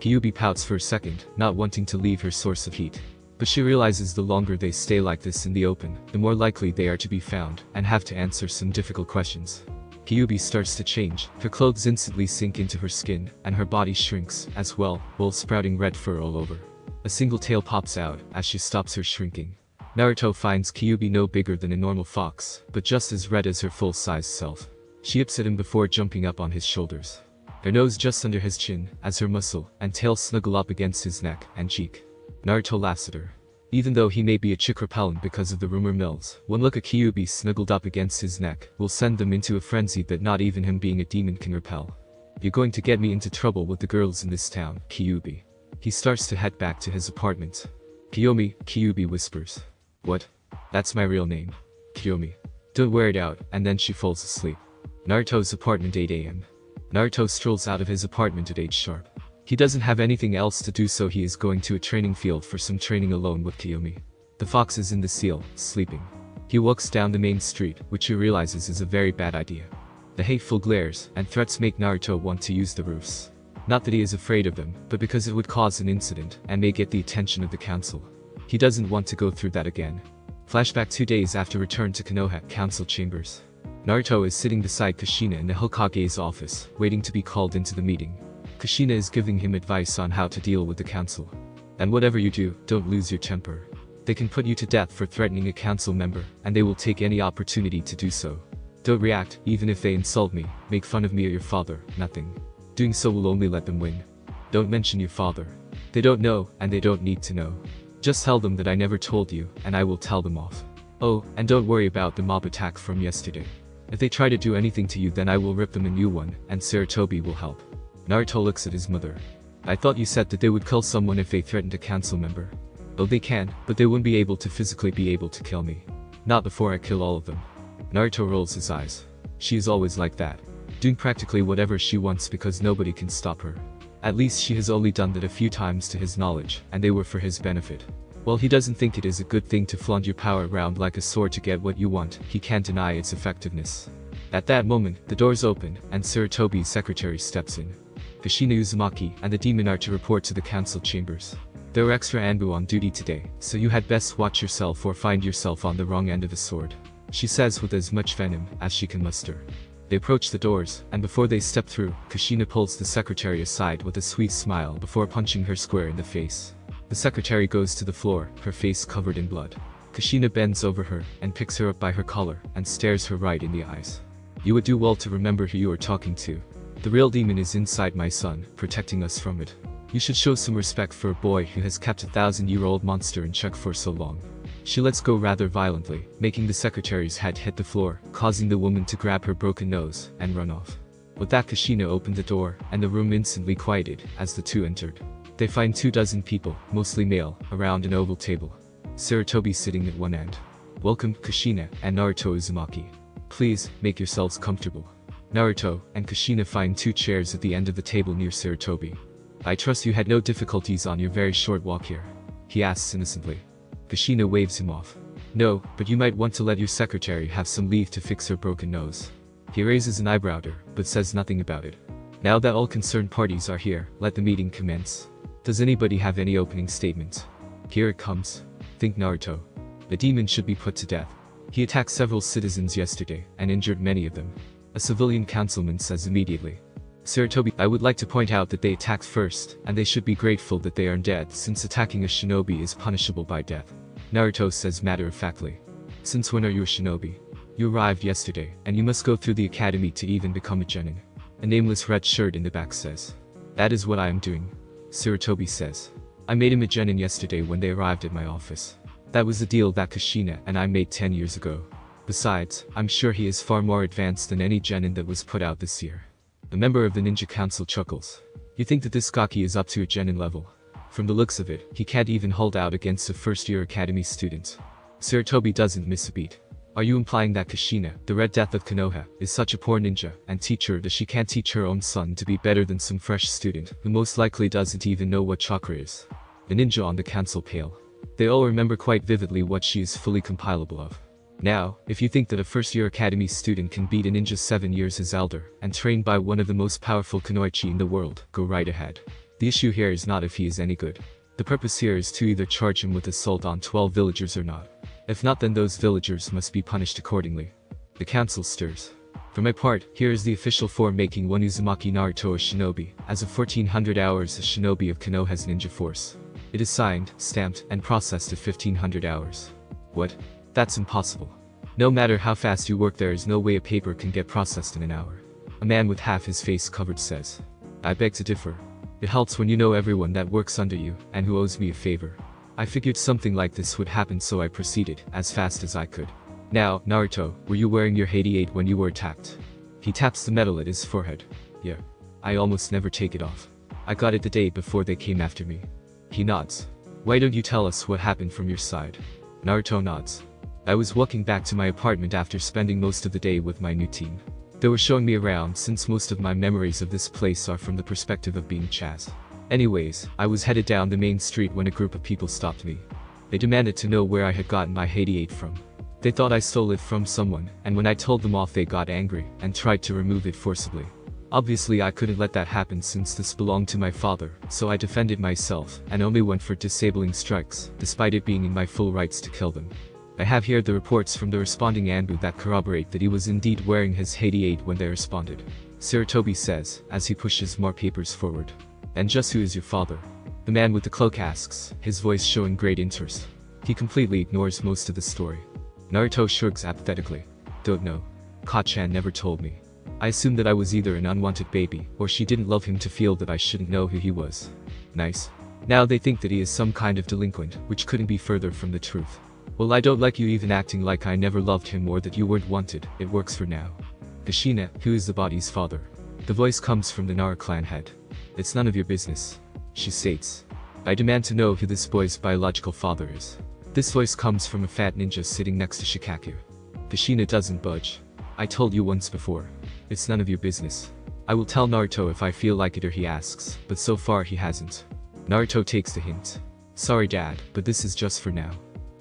Kyuubi pouts for a second, not wanting to leave her source of heat. But she realizes the longer they stay like this in the open, the more likely they are to be found and have to answer some difficult questions. Kyuubi starts to change, her clothes instantly sink into her skin, and her body shrinks, as well, while sprouting red fur all over. A single tail pops out, as she stops her shrinking. Naruto finds Kyuubi no bigger than a normal fox, but just as red as her full-sized self. She yips at him before jumping up on his shoulders. Her nose just under his chin, as her muscle and tail snuggle up against his neck and cheek. Naruto laughs at her. Even though he may be a chick repellent because of the rumor mills, one look at Kyuubi snuggled up against his neck will send them into a frenzy that not even him being a demon can repel. You're going to get me into trouble with the girls in this town, Kyuubi. He starts to head back to his apartment. Kiyomi, Kyuubi whispers. What? That's my real name. Kiyomi. Don't wear it out, and then she falls asleep. Naruto's apartment 8 AM. Naruto strolls out of his apartment at 8 sharp. He doesn't have anything else to do, so he is going to a training field for some training alone with Kiyomi. The fox is in the seal, sleeping. He walks down the main street, which he realizes is a very bad idea. The hateful glares and threats make Naruto want to use the roofs. Not that he is afraid of them, but because it would cause an incident and may get the attention of the council. He doesn't want to go through that again. Flashback 2 days after return to Konoha council chambers. Naruto is sitting beside Kushina in the Hokage's office, waiting to be called into the meeting. Kushina is giving him advice on how to deal with the council. And whatever you do, don't lose your temper. They can put you to death for threatening a council member, and they will take any opportunity to do so. Don't react, even if they insult me, make fun of me or your father, nothing. Doing so will only let them win. Don't mention your father. They don't know, and they don't need to know. Just tell them that I never told you, and I will tell them off. Oh, and don't worry about the mob attack from yesterday. If they try to do anything to you, then I will rip them a new one, and Sarutobi will help. Naruto looks at his mother. I thought you said that they would kill someone if they threatened a council member. Oh, they can, but they wouldn't be able to physically kill me. Not before I kill all of them. Naruto rolls his eyes. She is always like that. Doing practically whatever she wants because nobody can stop her. At least she has only done that a few times to his knowledge, and they were for his benefit. While he doesn't think it is a good thing to flaunt your power around like a sword to get what you want, he can't deny its effectiveness. At that moment, the doors open, and Sarutobi's secretary steps in. Kushina Uzumaki and the demon are to report to the council chambers. There are extra Anbu on duty today, so you had best watch yourself or find yourself on the wrong end of the sword, she says with as much venom as she can muster. They approach the doors, and before they step through, Kushina pulls the secretary aside with a sweet smile before punching her square in the face. The secretary goes to the floor, her face covered in blood. Kushina bends over her and picks her up by her collar and stares her right in the eyes. You would do well to remember who you are talking to. The real demon is inside my son, protecting us from it. You should show some respect for a boy who has kept a 1,000-year-old monster in check for so long. She lets go rather violently, making the secretary's head hit the floor, causing the woman to grab her broken nose and run off. With that, Kushina opened the door, and the room instantly quieted as the two entered. They find 24 people, mostly male, around an oval table. Sarutobi sitting at one end. Welcome, Kushina and Naruto Uzumaki. Please, make yourselves comfortable. Naruto and Kushina find 2 chairs at the end of the table near Sarutobi. I trust you had no difficulties on your very short walk here, he asks innocently. Kushina waves him off. No, but you might want to let your secretary have some leave to fix her broken nose. He raises an eyebrow at her, but says nothing about it. Now that all concerned parties are here, let the meeting commence. Does anybody have any opening statements? Here it comes. Think Naruto. The demon should be put to death. He attacked several citizens yesterday and injured many of them. A civilian councilman says immediately. Sarutobi, I would like to point out that they attacked first, and they should be grateful that they aren't dead since attacking a shinobi is punishable by death. Naruto says matter-of-factly. Since when are you a shinobi? You arrived yesterday, and you must go through the academy to even become a genin. A nameless red shirt in the back says. That is what I am doing. Sarutobi says. I made him a genin yesterday when they arrived at my office. That was the deal that Kushina and I made 10 years ago. Besides, I'm sure he is far more advanced than any genin that was put out this year. The member of the ninja council chuckles. You think that this Gaki is up to a genin level? From the looks of it, he can't even hold out against a first-year academy student. Sarutobi doesn't miss a beat. Are you implying that Kushina, the Red Death of Konoha, is such a poor ninja and teach her that she can't teach her own son to be better than some fresh student who most likely doesn't even know what chakra is? The ninja on the council pale. They all remember quite vividly what she is fully compilable of. Now, if you think that a first-year academy student can beat a ninja 7 years his elder and trained by one of the most powerful kunoichi in the world, go right ahead. The issue here is not if he is any good. The purpose here is to either charge him with assault on 12 villagers or not. If not, then those villagers must be punished accordingly. The council stirs. For my part, here is the official form making one Uzumaki Naruto a shinobi, as of 1400 hours a shinobi of Konoha's ninja force. It is signed, stamped, and processed at 1500 hours. What? That's impossible. No matter how fast you work, there is no way a paper can get processed in an hour. A man with half his face covered says. I beg to differ. It helps when you know everyone that works under you and who owes me a favor. I figured something like this would happen, so I proceeded as fast as I could. Now, Naruto, were you wearing your 88 when you were attacked? He taps the metal at his forehead. Yeah. I almost never take it off. I got it the day before they came after me. He nods. Why don't you tell us what happened from your side? Naruto nods. I was walking back to my apartment after spending most of the day with my new team. They were showing me around since most of my memories of this place are from the perspective of being Chaz. Anyways, I was headed down the main street when a group of people stopped me. They demanded to know where I had gotten my 88 from. They thought I stole it from someone, and when I told them off they got angry and tried to remove it forcibly. Obviously I couldn't let that happen since this belonged to my father, so I defended myself and only went for disabling strikes, despite it being in my full rights to kill them. I have here the reports from the responding Anbu that corroborate that he was indeed wearing his 88 when they responded. Sarutobi says, as he pushes more papers forward. And just who is your father? The man with the cloak asks, his voice showing great interest. He completely ignores most of the story. Naruto shrugs apathetically. Don't know. Ka-chan never told me. I assumed that I was either an unwanted baby, or she didn't love him to feel that I shouldn't know who he was. Nice. Now they think that he is some kind of delinquent, which couldn't be further from the truth. Well, I don't like you even acting like I never loved him or that you weren't wanted. It works for now. Kushina, who is the body's father? The voice comes from the Nara clan head. It's none of your business, she states. I demand to know who this boy's biological father is. This voice comes from a fat ninja sitting next to Shikaku. Kushina doesn't budge. I told you once before. It's none of your business. I will tell Naruto if I feel like it or he asks, but so far he hasn't. Naruto takes the hint. Sorry dad, but this is just for now.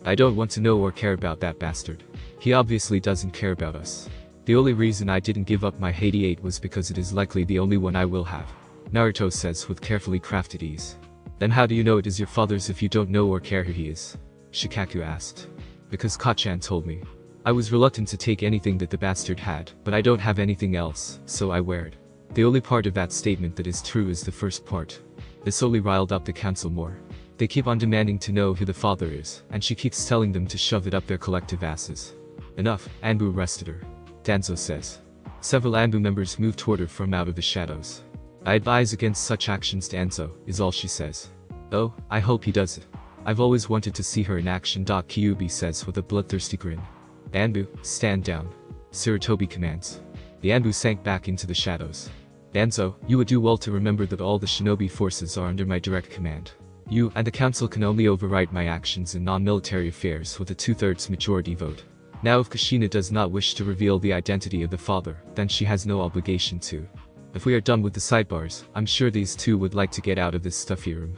I don't want to know or care about that bastard. He obviously doesn't care about us. The only reason I didn't give up my 88 was because it is likely the only one I will have. Naruto says with carefully crafted ease. Then how do you know it is your father's if you don't know or care who he is? Shikaku asked. Because Ka-chan told me. I was reluctant to take anything that the bastard had, but I don't have anything else, so I wear it. The only part of that statement that is true is the first part. This only riled up the council more. They keep on demanding to know who the father is, and she keeps telling them to shove it up their collective asses. Enough, Anbu arrested her. Danzo says. Several Anbu members move toward her from out of the shadows. I advise against such actions, Danzo, is all she says. Oh, I hope he does it. I've always wanted to see her in action. Kyuubi says with a bloodthirsty grin. Anbu, stand down. Sarutobi commands. The Anbu sank back into the shadows. Danzo, you would do well to remember that all the shinobi forces are under my direct command. You and the council can only override my actions in non-military affairs with a 2/3 majority vote. Now if Kushina does not wish to reveal the identity of the father, then she has no obligation to. If we are done with the sidebars, I'm sure these two would like to get out of this stuffy room.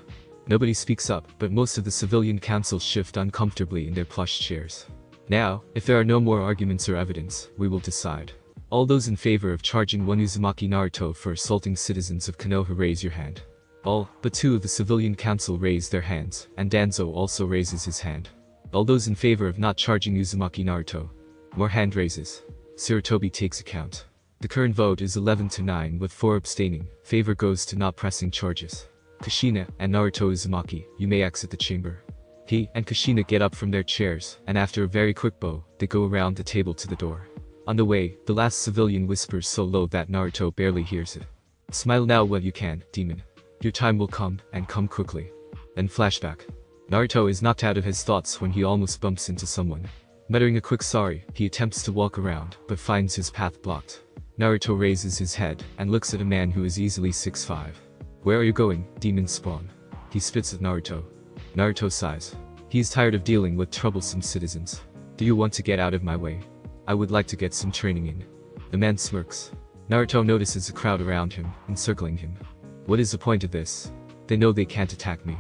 Nobody speaks up, but most of the civilian council shift uncomfortably in their plush chairs. Now, if there are no more arguments or evidence, we will decide. All those in favor of charging one Uzumaki Naruto for assaulting citizens of Konoha raise your hand. All but two of the civilian council raise their hands, and Danzo also raises his hand. All those in favor of not charging Uzumaki Naruto, More hand raises. Sarutobi takes account. The current vote is 11-9 with 4 abstaining. Favor goes to not pressing charges. Kushina and Naruto Uzumaki, you may exit the chamber. He and Kushina get up from their chairs, and after a very quick bow, they go around the table to the door. On the way, the last civilian whispers so low that Naruto barely hears it. Smile now while you can, demon. Your time will come, and come quickly. Then flashback. Naruto is knocked out of his thoughts when he almost bumps into someone. Muttering a quick sorry, he attempts to walk around, but finds his path blocked. Naruto raises his head, and looks at a man who is easily 6'5". Where are you going, demon spawn? He spits at Naruto. Naruto sighs. He is tired of dealing with troublesome citizens. Do you want to get out of my way? I would like to get some training in. The man smirks. Naruto notices a crowd around him, encircling him. What is the point of this? They know they can't attack me.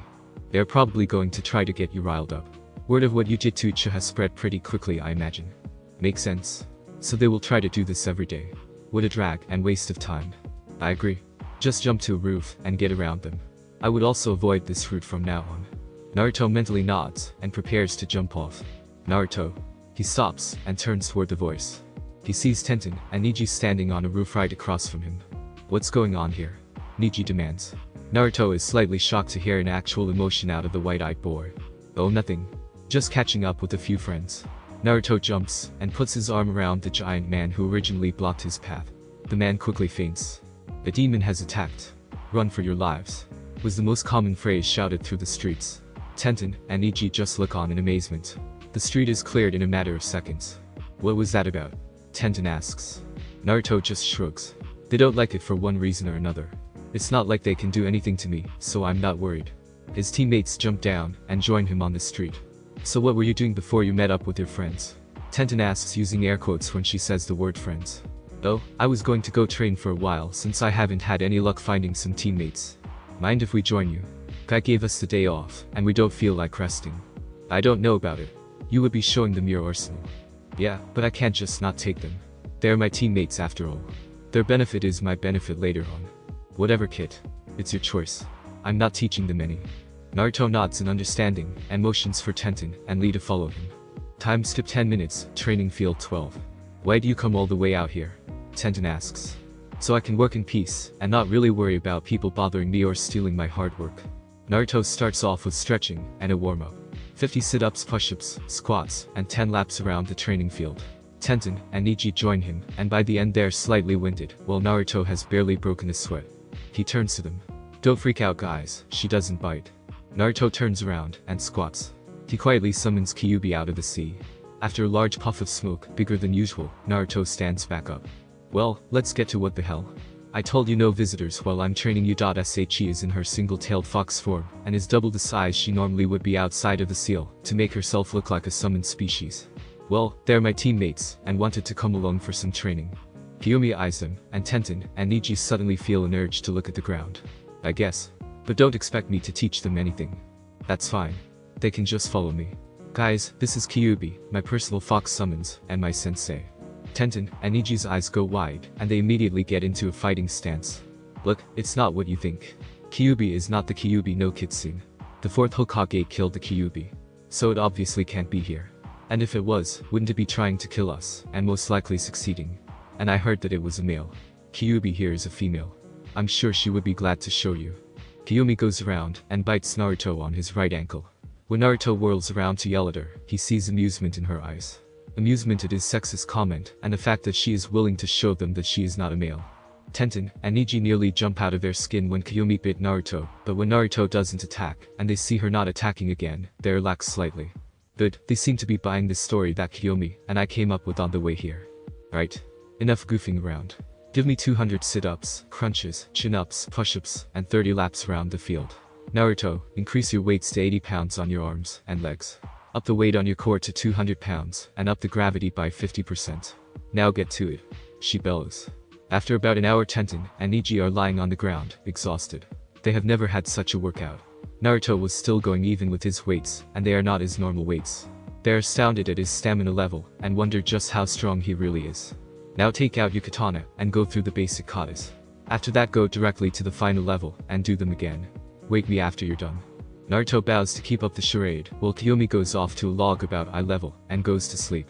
They are probably going to try to get you riled up. Word of what Jujutsu has spread pretty quickly, I imagine. Makes sense. So they will try to do this every day. What a drag and waste of time. I agree. Just jump to a roof and get around them. I would also avoid this route from now on. Naruto mentally nods and prepares to jump off. Naruto. He stops and turns toward the voice. He sees Tenten and Neji standing on a roof right across from him. What's going on here? Neji demands. Naruto is slightly shocked to hear an actual emotion out of the white-eyed boy. Oh, nothing. Just catching up with a few friends. Naruto jumps and puts his arm around the giant man who originally blocked his path. The man quickly faints. The demon has attacked. Run for your lives, was the most common phrase shouted through the streets. Tenten and Neji just look on in amazement. The street is cleared in a matter of seconds. What was that about? Tenten asks. Naruto just shrugs. They don't like it for one reason or another. It's not like they can do anything to me, so I'm not worried. His teammates jump down and join him on the street. So what were you doing before you met up with your friends? Tenten asks using air quotes when she says the word friends. Oh, I was going to go train for a while since I haven't had any luck finding some teammates. Mind if we join you? Guy gave us the day off, and we don't feel like resting. I don't know about it. You would be showing them your arsenal. Yeah, but I can't just not take them. They're my teammates after all. Their benefit is my benefit later on. Whatever, kid. It's your choice. I'm not teaching them any. Naruto nods in understanding and motions for Tenten and Lee to follow him. Time skip 10 minutes, training field 12. Why do you come all the way out here? Tenten asks. So I can work in peace and not really worry about people bothering me or stealing my hard work. Naruto starts off with stretching and a warm-up. 50 sit-ups, push-ups, squats, and 10 laps around the training field. Tenten and Neji join him, and by the end they're slightly winded, while Naruto has barely broken a sweat. He turns to them. Don't freak out, guys, she doesn't bite. Naruto turns around and squats. He quietly summons Kyuubi out of the sea. After a large puff of smoke, bigger than usual, Naruto stands back up. Well, let's get to what the hell. I told you no visitors while I'm training you. She is in her single-tailed fox form, and is double the size she normally would be outside of the seal, to make herself look like a summoned species. Well, they're my teammates, and wanted to come along for some training. Kyuubi eyes them, and Tenten and Neji suddenly feel an urge to look at the ground. I guess. But don't expect me to teach them anything. That's fine. They can just follow me. Guys, this is Kyuubi, my personal fox summons, and my sensei. Tenten and Neji's eyes go wide, and they immediately get into a fighting stance. Look, it's not what you think. Kyuubi is not the Kyuubi no Kitsune. The 4th Hokage killed the Kyuubi. So it obviously can't be here. And if it was, wouldn't it be trying to kill us, and most likely succeeding? And I heard that it was a male. Kyuubi here is a female. I'm sure she would be glad to show you. Kyuubi goes around and bites Naruto on his right ankle. When Naruto whirls around to yell at her, he sees amusement in her eyes. Amusement at his sexist comment, and the fact that she is willing to show them that she is not a male. Tenten and Neji nearly jump out of their skin when Kyuubi bit Naruto, but when Naruto doesn't attack, and they see her not attacking again, they relax slightly. Good, they seem to be buying this story that Kyuubi and I came up with on the way here. Right. Enough goofing around. Give me 200 sit-ups, crunches, chin-ups, push-ups, and 30 laps around the field. Naruto, increase your weights to 80 pounds on your arms and legs. Up the weight on your core to 200 pounds, and up the gravity by 50%. Now get to it. She bellows. After about an hour, Tenten and Neji are lying on the ground, exhausted. They have never had such a workout. Naruto was still going even with his weights, and they are not his normal weights. They are astounded at his stamina level, and wonder just how strong he really is. Now take out your katana, and go through the basic katas. After that go directly to the final level, and do them again. Wake me after you're done. Naruto bows to keep up the charade, while Kyuubi goes off to a log about eye level, and goes to sleep.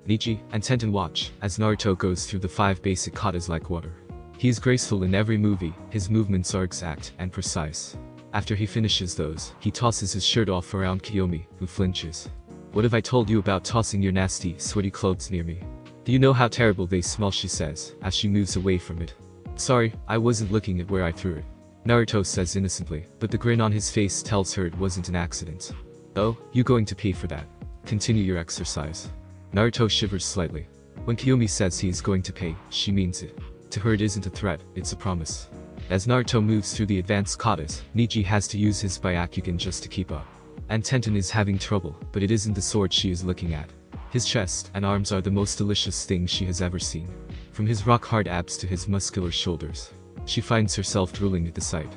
Niji and Tenten watch as Naruto goes through the 5 basic katas like water. He is graceful in every movie, his movements are exact and precise. After he finishes those, he tosses his shirt off around Kiyomi, who flinches. What have I told you about tossing your nasty, sweaty clothes near me? Do you know how terrible they smell, she says, as she moves away from it. Sorry, I wasn't looking at where I threw it. Naruto says innocently, but the grin on his face tells her it wasn't an accident. Oh, you going to pay for that? Continue your exercise. Naruto shivers slightly. When Kiyomi says he is going to pay, she means it. To her it isn't a threat, it's a promise. As Naruto moves through the advanced katas, Niji has to use his Byakugan just to keep up. And Tenten is having trouble, but it isn't the sword she is looking at. His chest and arms are the most delicious things she has ever seen. From his rock-hard abs to his muscular shoulders. She finds herself drooling at the sight.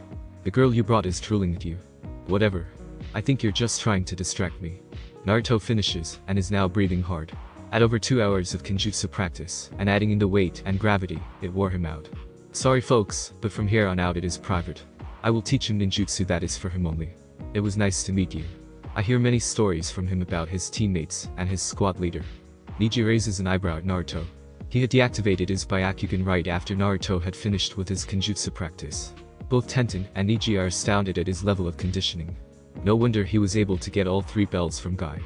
The girl you brought is drooling at you. Whatever. I think you're just trying to distract me. Naruto finishes, and is now breathing hard. At over 2 hours of Kenjutsu practice, and adding in the weight and gravity, it wore him out. Sorry folks, but from here on out it is private. I will teach him ninjutsu that is for him only. It was nice to meet you. I hear many stories from him about his teammates and his squad leader. Niji raises an eyebrow at Naruto. He had deactivated his Byakugan right after Naruto had finished with his Kenjutsu practice. Both Tenten and Niji are astounded at his level of conditioning. No wonder he was able to get all 3 bells from Guy.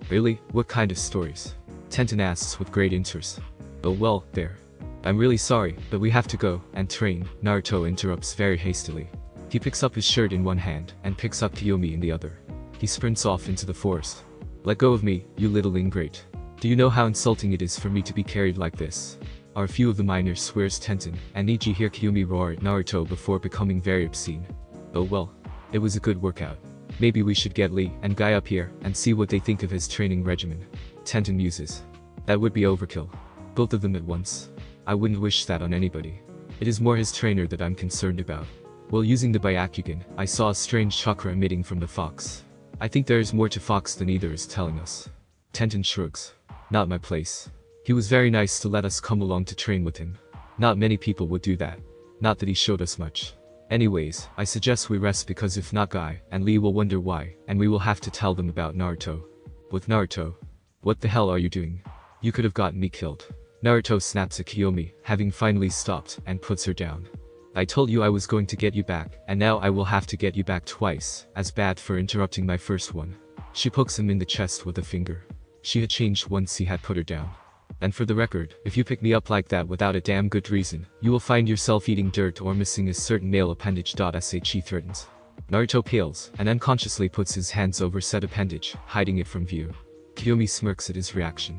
Really? What kind of stories? Tenten asks with great interest. Oh well, there. I'm really sorry, but we have to go and train, Naruto interrupts very hastily. He picks up his shirt in one hand and picks up Kiyomi in the other. He sprints off into the forest. Let go of me, you little ingrate. Do you know how insulting it is for me to be carried like this? Are a few of the minors, swears Tenten, and Niji hear Kiyomi roar at Naruto before becoming very obscene. Oh well. It was a good workout. Maybe we should get Lee and Guy up here and see what they think of his training regimen. Tenten muses. That would be overkill. Both of them at once. I wouldn't wish that on anybody. It is more his trainer that I'm concerned about. While using the Byakugan, I saw a strange chakra emitting from the fox. I think there is more to Fox than either is telling us. Tenten shrugs. Not my place. He was very nice to let us come along to train with him. Not many people would do that. Not that he showed us much. Anyways, I suggest we rest because if not Guy and Lee will wonder why, and we will have to tell them about Naruto. With Naruto? What the hell are you doing? You could have gotten me killed. Naruto snaps at Kiyomi, having finally stopped, and puts her down. I told you I was going to get you back, and now I will have to get you back twice, as bad for interrupting my first one. She pokes him in the chest with a finger. She had changed once he had put her down. And for the record, if you pick me up like that without a damn good reason, you will find yourself eating dirt or missing a certain male appendage. She threatens. Naruto pales, and unconsciously puts his hands over said appendage, hiding it from view. Kiyomi smirks at his reaction.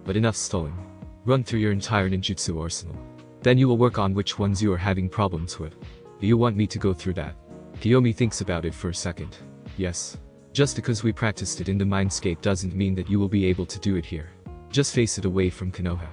But enough stalling. Run through your entire ninjutsu arsenal. Then you will work on which ones you are having problems with. Do you want me to go through that? Kiyomi thinks about it for a second. Yes. Just because we practiced it in the Mindscape doesn't mean that you will be able to do it here. Just face it away from Konoha.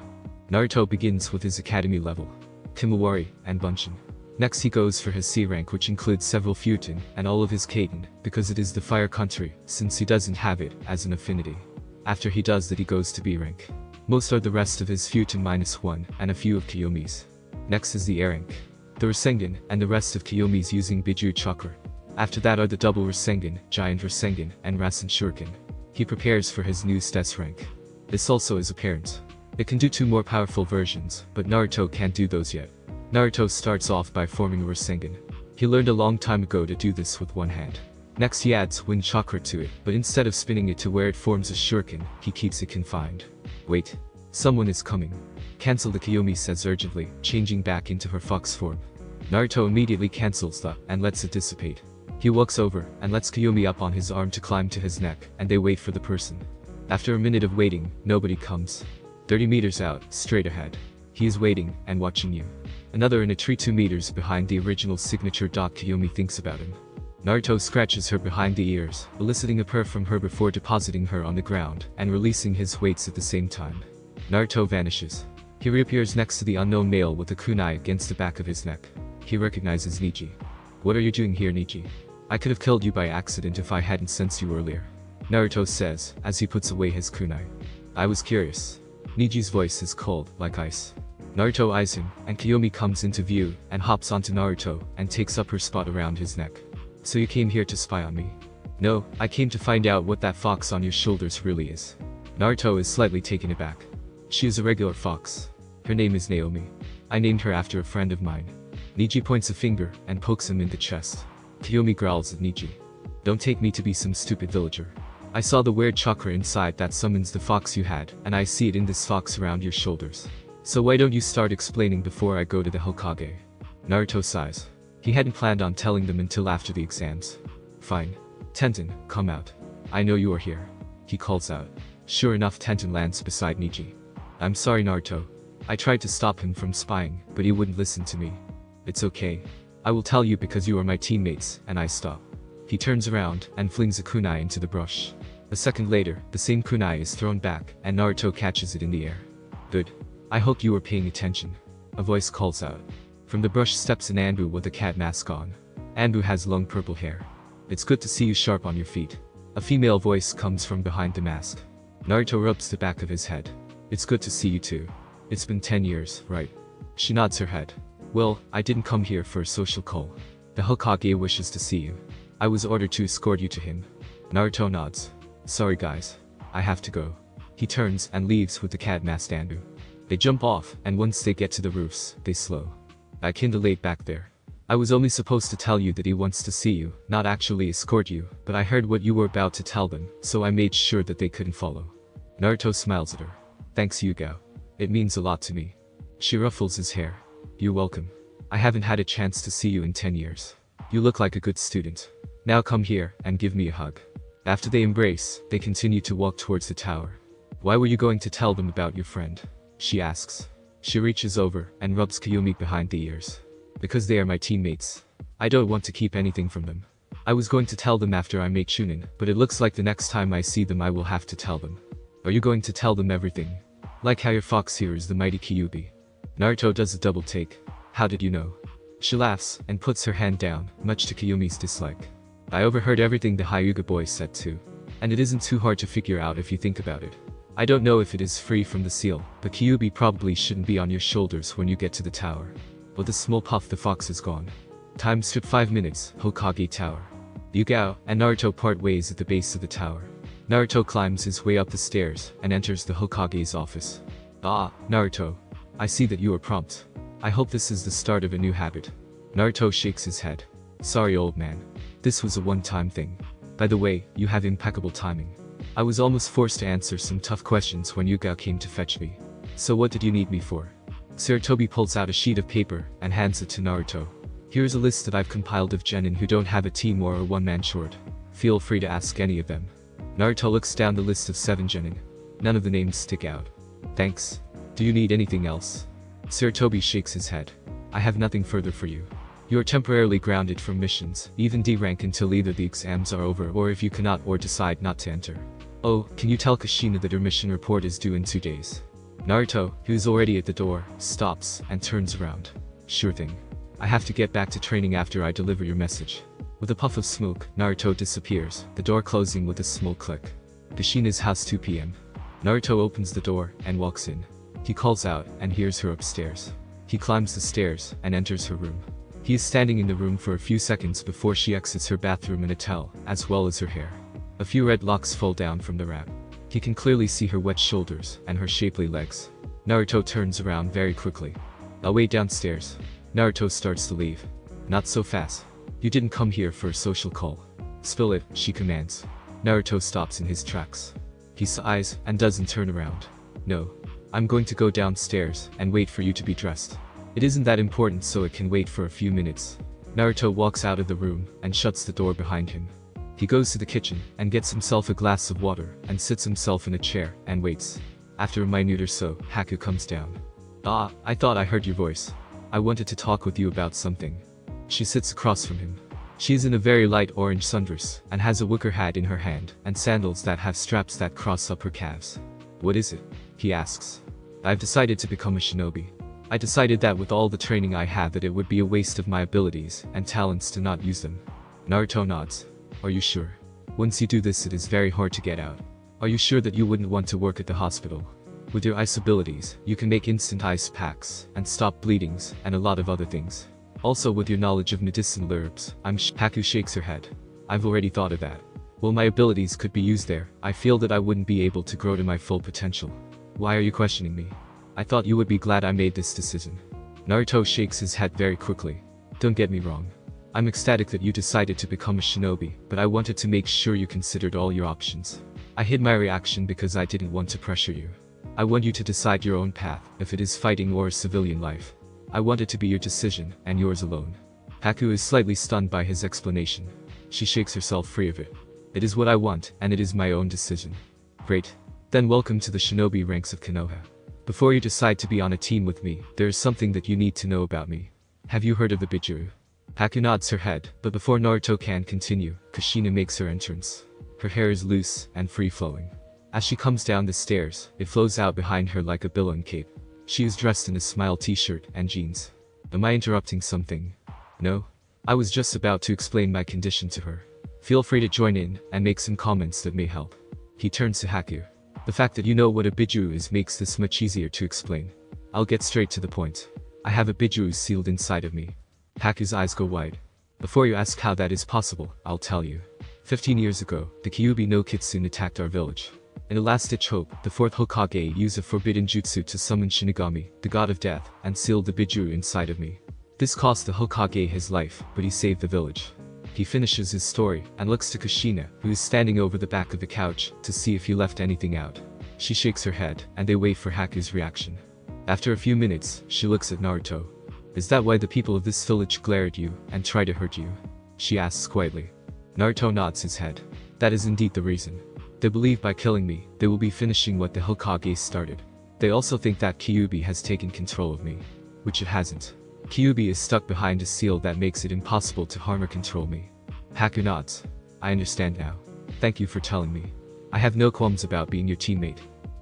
Naruto begins with his academy level. Kimawari and Bunshin. Next he goes for his C rank, which includes several Futon and all of his Kaiten, because it is the fire country, since he doesn't have it as an affinity. After he does that he goes to B rank. Most are the rest of his Futon -1 and a few of Kiyomi's. Next is the A rank. The Rasengan and the rest of Kiyomi's using Biju Chakra. After that are the double Rasengan, Giant Rasengan, and Rasen Shuriken. He prepares for his new S rank. This also is apparent. It can do 2 more powerful versions, but Naruto can't do those yet. Naruto starts off by forming a Rasengan. He learned a long time ago to do this with one hand. Next he adds Wind Chakra to it, but instead of spinning it to where it forms a shuriken, he keeps it confined. Wait. Someone is coming. Cancel the, Kiyomi says urgently, changing back into her fox form. Naruto immediately cancels the, and lets it dissipate. He walks over, and lets Kiyomi up on his arm to climb to his neck, and they wait for the person. After a minute of waiting, nobody comes. 30 meters out, straight ahead. He is waiting, and watching you. Another in a tree 2 meters behind the original signature. Kiyomi thinks about him. Naruto scratches her behind the ears, eliciting a purr from her before depositing her on the ground, and releasing his weights at the same time. Naruto vanishes. He reappears next to the unknown male with a kunai against the back of his neck. He recognizes Niji. What are you doing here, Niji? I could have killed you by accident if I hadn't sensed you earlier. Naruto says, as he puts away his kunai. I was curious. Niji's voice is cold, like ice. Naruto eyes him, and Kiyomi comes into view, and hops onto Naruto, and takes up her spot around his neck. So you came here to spy on me? No, I came to find out what that fox on your shoulders really is. Naruto is slightly taken aback. She is a regular fox. Her name is Naomi. I named her after a friend of mine. Niji points a finger and pokes him in the chest. Kiyomi growls at Niji. Don't take me to be some stupid villager. I saw the weird chakra inside that summons the fox you had, and I see it in this fox around your shoulders. So why don't you start explaining before I go to the Hokage? Naruto sighs. He hadn't planned on telling them until after the exams. Fine. Tenten, come out. I know you are here. He calls out. Sure enough, Tenten lands beside Niji. I'm sorry, Naruto. I tried to stop him from spying, but he wouldn't listen to me. It's okay. I will tell you because you are my teammates, and I stop. He turns around and flings a kunai into the brush. A second later, the same kunai is thrown back, and Naruto catches it in the air. Good. I hope you were paying attention. A voice calls out. From the brush steps an Anbu with a cat mask on. Anbu has long purple hair. It's good to see you sharp on your feet. A female voice comes from behind the mask. Naruto rubs the back of his head. It's good to see you too. It's been 10 years, right? She nods her head. Well, I didn't come here for a social call. The Hokage wishes to see you. I was ordered to escort you to him. Naruto nods. Sorry guys. I have to go. He turns and leaves with the cat masked Anbu. They jump off, and once they get to the roofs, they slow. I kinda late back there. I was only supposed to tell you that he wants to see you, not actually escort you, but I heard what you were about to tell them, so I made sure that they couldn't follow. Naruto smiles at her. Thanks Yugao. It means a lot to me. She ruffles his hair. You're welcome. I haven't had a chance to see you in 10 years. You look like a good student. Now come here and give me a hug. After they embrace, they continue to walk towards the tower. Why were you going to tell them about your friend? She asks. She reaches over and rubs Kiyomi behind the ears. Because they are my teammates. I don't want to keep anything from them. I was going to tell them after I make Chunin, but it looks like the next time I see them I will have to tell them. Are you going to tell them everything? Like how your fox here is the mighty Kyuubi. Naruto does a double take. How did you know? She laughs and puts her hand down, much to Kiyomi's dislike. I overheard everything the Hyuga boy said too. And it isn't too hard to figure out if you think about it. I don't know if it is free from the seal, but Kyuubi probably shouldn't be on your shoulders when you get to the tower. With a small puff the fox is gone. Time skip 5 minutes, Hokage Tower. Yugao and Naruto part ways at the base of the tower. Naruto climbs his way up the stairs and enters the Hokage's office. Ah, Naruto. I see that you are prompt. I hope this is the start of a new habit. Naruto shakes his head. Sorry old man. This was a one-time thing. By the way, you have impeccable timing. I was almost forced to answer some tough questions when Yugao came to fetch me. So what did you need me for? Sarutobi pulls out a sheet of paper and hands it to Naruto. Here's a list that I've compiled of genin who don't have a team or are one-man short. Feel free to ask any of them. Naruto looks down the list of 7 genin. None of the names stick out. Thanks. Do you need anything else? Sarutobi shakes his head. I have nothing further for you. You are temporarily grounded from missions, even D rank until either the exams are over or if you cannot or decide not to enter. Oh, can you tell Kushina that her mission report is due in 2 days? Naruto, who is already at the door, stops and turns around. Sure thing. I have to get back to training after I deliver your message. With a puff of smoke, Naruto disappears, the door closing with a small click. Kushina's house 2 p.m. Naruto opens the door and walks in. He calls out and hears her upstairs. He climbs the stairs and enters her room. He is standing in the room for a few seconds before she exits her bathroom in a towel, as well as her hair. A few red locks fall down from the wrap. He can clearly see her wet shoulders and her shapely legs. Naruto turns around very quickly. Away downstairs. Naruto starts to leave. Not so fast. You didn't come here for a social call. Spill it, she commands. Naruto stops in his tracks. He sighs and doesn't turn around. No. I'm going to go downstairs and wait for you to be dressed. It isn't that important so it can wait for a few minutes. Naruto walks out of the room and shuts the door behind him. He goes to the kitchen and gets himself a glass of water and sits himself in a chair and waits. After a minute or so, Haku comes down. Ah, I thought I heard your voice. I wanted to talk with you about something. She sits across from him. She is in a very light orange sundress and has a wicker hat in her hand and sandals that have straps that cross up her calves. What is it? He asks. I've decided to become a shinobi. I decided that with all the training I have that it would be a waste of my abilities and talents to not use them. Naruto nods. Are you sure? Once you do this it is very hard to get out. Are you sure that you wouldn't want to work at the hospital? With your ice abilities, you can make instant ice packs, and stop bleedings, and a lot of other things. Also with your knowledge of medicinal herbs, Haku shakes her head. I've already thought of that. Well my abilities could be used there, I feel that I wouldn't be able to grow to my full potential. Why are you questioning me? I thought you would be glad I made this decision. Naruto shakes his head very quickly. Don't get me wrong. I'm ecstatic that you decided to become a shinobi, but I wanted to make sure you considered all your options. I hid my reaction because I didn't want to pressure you. I want you to decide your own path, if it is fighting or a civilian life. I want it to be your decision, and yours alone. Haku is slightly stunned by his explanation. She shakes herself free of it. It is what I want, and it is my own decision. Great. Then welcome to the shinobi ranks of Konoha. Before you decide to be on a team with me, there is something that you need to know about me. Have you heard of the Bijuu? Haku nods her head, but before Naruto can continue, Kushina makes her entrance. Her hair is loose and free-flowing. As she comes down the stairs, it flows out behind her like a billowing cape. She is dressed in a smile t-shirt and jeans. Am I interrupting something? No? I was just about to explain my condition to her. Feel free to join in and make some comments that may help. He turns to Haku. The fact that you know what a bijuu is makes this much easier to explain. I'll get straight to the point. I have a bijuu sealed inside of me. Haku's eyes go wide. Before you ask how that is possible, I'll tell you. 15 years ago, the Kyuubi no Kitsune attacked our village. In a last-ditch hope, the 4th Hokage used a forbidden jutsu to summon Shinigami, the god of death, and sealed the bijuu inside of me. This cost the Hokage his life, but he saved the village. He finishes his story and looks to Kushina, who is standing over the back of the couch, to see if he left anything out. She shakes her head, and they wait for Haku's reaction. After a few minutes, she looks at Naruto. Is that why the people of this village glare at you and try to hurt you? She asks quietly. Naruto nods his head. That is indeed the reason. They believe by killing me, they will be finishing what the Hokage started. They also think that Kyuubi has taken control of me. Which it hasn't. Kyuubi is stuck behind a seal that makes it impossible to harm or control me. Haku nods. I understand now. Thank you for telling me. I have no qualms about being your teammate.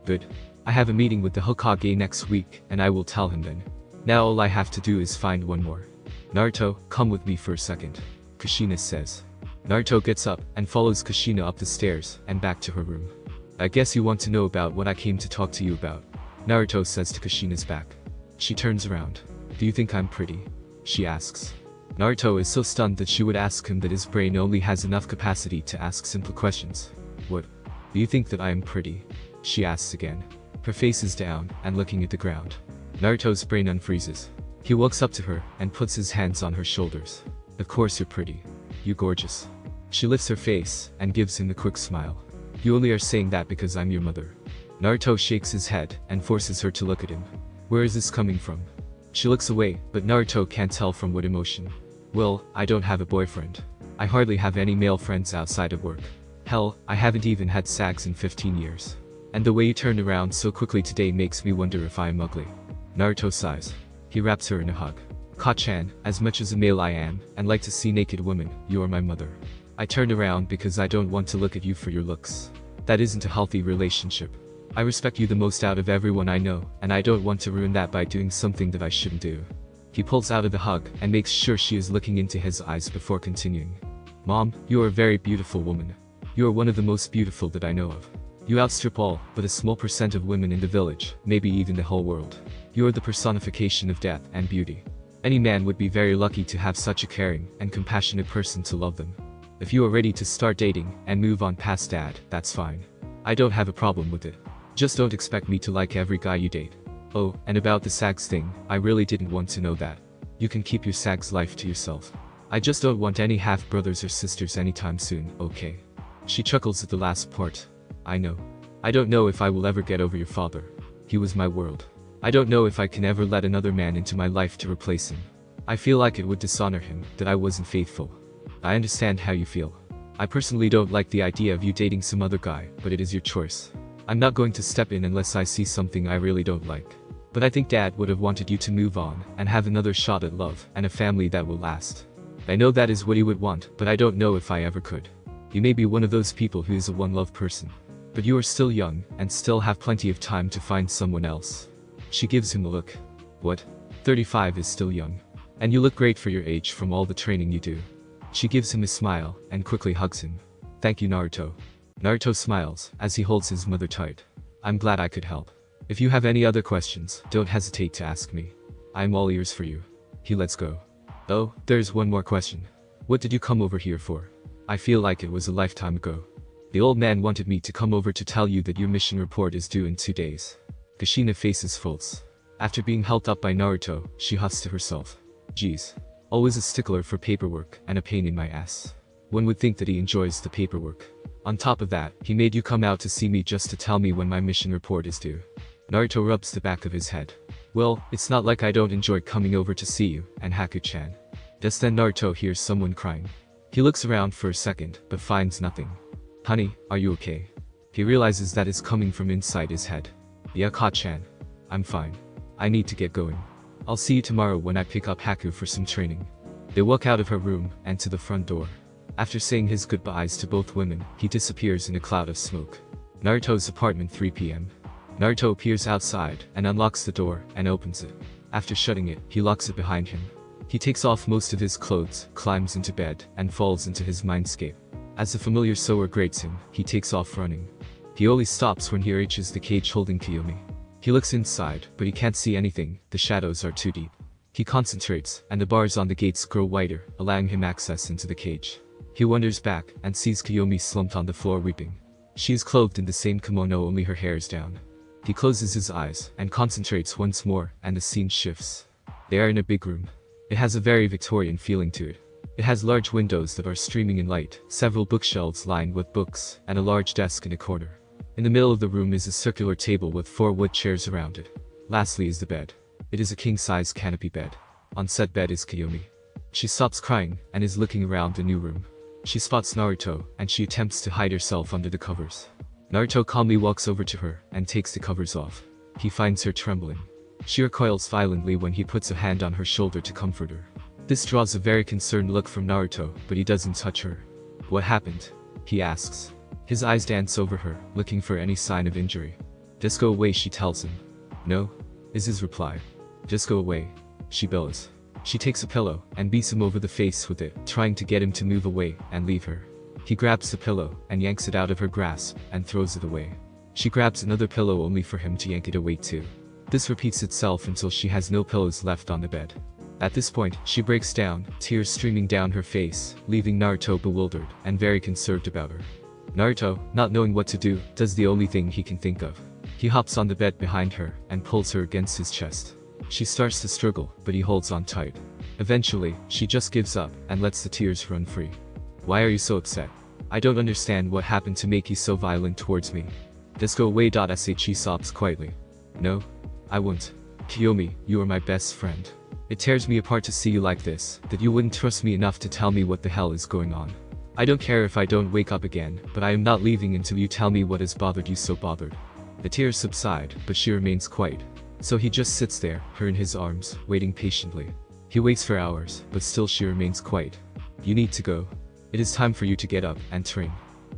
Good. I have a meeting with the Hokage next week, and I will tell him then. Now all I have to do is find one more. Naruto, come with me for a second. Kushina says. Naruto gets up and follows Kushina up the stairs and back to her room. I guess you want to know about what I came to talk to you about. Naruto says to Kushina's back. She turns around. Do you think I'm pretty? She asks. Naruto is so stunned that she would ask him that his brain only has enough capacity to ask simple questions. What? Do you think that I am pretty? She asks again. Her face is down and looking at the ground. Naruto's brain unfreezes. He walks up to her and puts his hands on her shoulders. Of course you're pretty. You're gorgeous. She lifts her face and gives him a quick smile. You only are saying that because I'm your mother. Naruto shakes his head and forces her to look at him. Where is this coming from? She looks away, but Naruto can't tell from what emotion. Well, I don't have a boyfriend. I hardly have any male friends outside of work. Hell, I haven't even had sex in 15 years. And the way you turned around so quickly today makes me wonder if I am ugly. Naruto sighs. He wraps her in a hug. Ka-chan, as much as a male I am, and like to see naked women, you are my mother. I turned around because I don't want to look at you for your looks. That isn't a healthy relationship. I respect you the most out of everyone I know, and I don't want to ruin that by doing something that I shouldn't do. He pulls out of the hug and makes sure she is looking into his eyes before continuing. Mom, you are a very beautiful woman. You are one of the most beautiful that I know of. You outstrip all but a small percent of women in the village, maybe even the whole world. You are the personification of death and beauty. Any man would be very lucky to have such a caring and compassionate person to love them. If you are ready to start dating and move on past dad, that's fine. I don't have a problem with it. Just don't expect me to like every guy you date. Oh, and about the SAGS thing, I really didn't want to know that. You can keep your SAGS life to yourself. I just don't want any half-brothers or sisters anytime soon, okay? She chuckles at the last part. I know. I don't know if I will ever get over your father. He was my world. I don't know if I can ever let another man into my life to replace him. I feel like it would dishonor him, that I wasn't faithful. I understand how you feel. I personally don't like the idea of you dating some other guy, but it is your choice. I'm not going to step in unless I see something I really don't like. But I think Dad would have wanted you to move on and have another shot at love and a family that will last. I know that is what he would want, but I don't know if I ever could. You may be one of those people who is a one-love person. But you are still young and still have plenty of time to find someone else. She gives him a look. What? 35 is still young. And you look great for your age from all the training you do. She gives him a smile and quickly hugs him. Thank you, Naruto. Naruto smiles as he holds his mother tight. I'm glad I could help. If you have any other questions, don't hesitate to ask me. I'm all ears for you. He lets go. Oh, there's one more question. What did you come over here for? I feel like it was a lifetime ago. The old man wanted me to come over to tell you that your mission report is due in 2 days. Kushina faces folds. After being held up by Naruto, she huffs to herself. Geez. Always a stickler for paperwork and a pain in my ass. One would think that he enjoys the paperwork. On top of that, he made you come out to see me just to tell me when my mission report is due. Naruto rubs the back of his head. Well, it's not like I don't enjoy coming over to see you, and Haku-chan. Just then Naruto hears someone crying. He looks around for a second, but finds nothing. Honey, are you okay? He realizes that it's coming from inside his head. Yeah, Ka-chan. I'm fine. I need to get going. I'll see you tomorrow when I pick up Haku for some training. They walk out of her room and to the front door. After saying his goodbyes to both women, he disappears in a cloud of smoke. Naruto's apartment 3 p.m. Naruto appears outside and unlocks the door and opens it. After shutting it, he locks it behind him. He takes off most of his clothes, climbs into bed, and falls into his mindscape. As the familiar sower grates him, he takes off running. He only stops when he reaches the cage holding Kyuubi. He looks inside, but he can't see anything, the shadows are too deep. He concentrates, and the bars on the gates grow wider, allowing him access into the cage. He wanders back, and sees Kyuubi slumped on the floor weeping. She is clothed in the same kimono, only her hair is down. He closes his eyes, and concentrates once more, and the scene shifts. They are in a big room. It has a very Victorian feeling to it. It has large windows that are streaming in light, several bookshelves lined with books, and a large desk in a corner. In the middle of the room is a circular table with 4 wood chairs around it. Lastly is the bed. It is a king-size canopy bed. On said bed is Kyuubi. She stops crying, and is looking around the new room. She spots Naruto, and she attempts to hide herself under the covers. Naruto calmly walks over to her, and takes the covers off. He finds her trembling. She recoils violently when he puts a hand on her shoulder to comfort her. This draws a very concerned look from Naruto, but he doesn't touch her. What happened? He asks. His eyes dance over her, looking for any sign of injury. Just go away, she tells him. No, is his reply. Just go away, she bellows. She takes a pillow, and beats him over the face with it, trying to get him to move away, and leave her. He grabs the pillow, and yanks it out of her grasp, and throws it away. She grabs another pillow only for him to yank it away too. This repeats itself until she has no pillows left on the bed. At this point, she breaks down, tears streaming down her face, leaving Naruto bewildered, and very concerned about her. Naruto, not knowing what to do, does the only thing he can think of. He hops on the bed behind her, and pulls her against his chest. She starts to struggle, but he holds on tight. Eventually, she just gives up, and lets the tears run free. Why are you so upset? I don't understand what happened to make you so violent towards me. Just go away. She sobs quietly. No, I won't. Kyuubi, you are my best friend. It tears me apart to see you like this, that you wouldn't trust me enough to tell me what the hell is going on. I don't care if I don't wake up again, but I am not leaving until you tell me what has bothered you so bothered. The tears subside, but she remains quiet. So he just sits there, her in his arms, waiting patiently. He waits for hours, but still she remains quiet. You need to go. It is time for you to get up and train.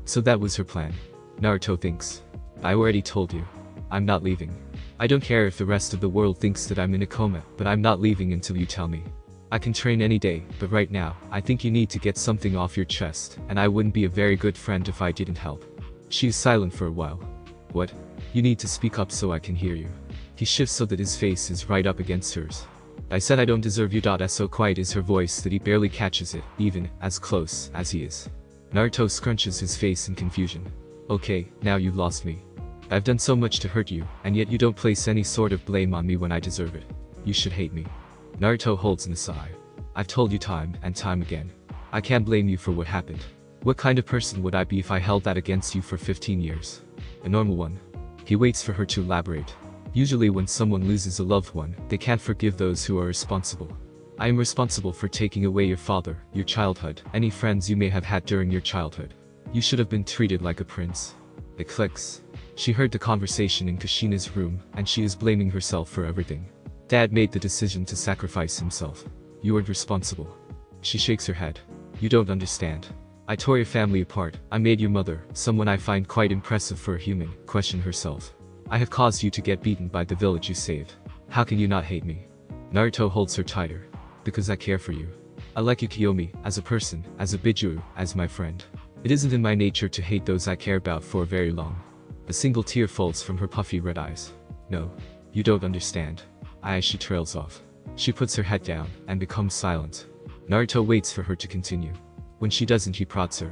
So that was her plan. Naruto thinks. I already told you. I'm not leaving. I don't care if the rest of the world thinks that I'm in a coma, but I'm not leaving until you tell me. I can train any day, but right now, I think you need to get something off your chest, and I wouldn't be a very good friend if I didn't help. She is silent for a while. What? You need to speak up so I can hear you. He shifts so that his face is right up against hers. I said I don't deserve you. So quiet is her voice that he barely catches it, even as close as he is. Naruto scrunches his face in confusion. Okay, now you've lost me. I've done so much to hurt you, and yet you don't place any sort of blame on me when I deserve it. You should hate me. Naruto holds in a sigh. I've told you time and time again. I can't blame you for what happened. What kind of person would I be if I held that against you for 15 years? A normal one. He waits for her to elaborate. Usually when someone loses a loved one, they can't forgive those who are responsible. I am responsible for taking away your father, your childhood, any friends you may have had during your childhood. You should have been treated like a prince. It clicks. She heard the conversation in Kushina's room, and she is blaming herself for everything. Dad made the decision to sacrifice himself. You weren't responsible. She shakes her head. You don't understand. I tore your family apart. I made your mother, someone I find quite impressive for a human, question herself. I have caused you to get beaten by the village you saved. How can you not hate me? Naruto holds her tighter. Because I care for you. I like you, Kyuubi, as a person, as a Biju, as my friend. It isn't in my nature to hate those I care about for very long. A single tear falls from her puffy red eyes. No, you don't understand. She trails off. She puts her head down, and becomes silent. Naruto waits for her to continue. When she doesn't, he prods her.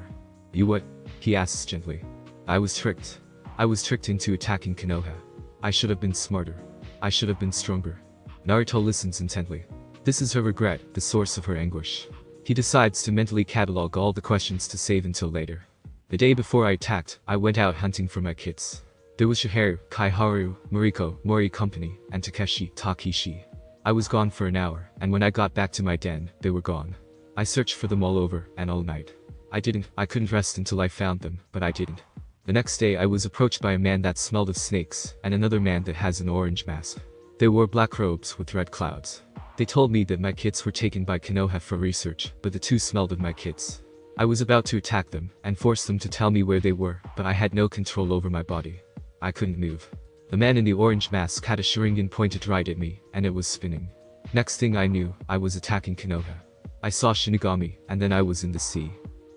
You what? He asks gently. I was tricked. I was tricked into attacking Konoha. I should have been smarter. I should have been stronger. Naruto listens intently. This is her regret, the source of her anguish. He decides to mentally catalog all the questions to save until later. The day before I attacked, I went out hunting for my kits. There was Shiharu, Kaiharu, Mariko, Mori Company, and Takeshi, Takishi. I was gone for an hour, and when I got back to my den, they were gone. I searched for them all over, and all night. I couldn't rest until I found them, but I didn't. The next day I was approached by a man that smelled of snakes, and another man that has an orange mask. They wore black robes with red clouds. They told me that my kits were taken by Konoha for research, but the two smelled of my kits. I was about to attack them, and force them to tell me where they were, but I had no control over my body. I couldn't move. The man in the orange mask had a Sharingan pointed right at me, and it was spinning. Next thing I knew, I was attacking Konoha. I saw Shinigami, and then I was in the sea.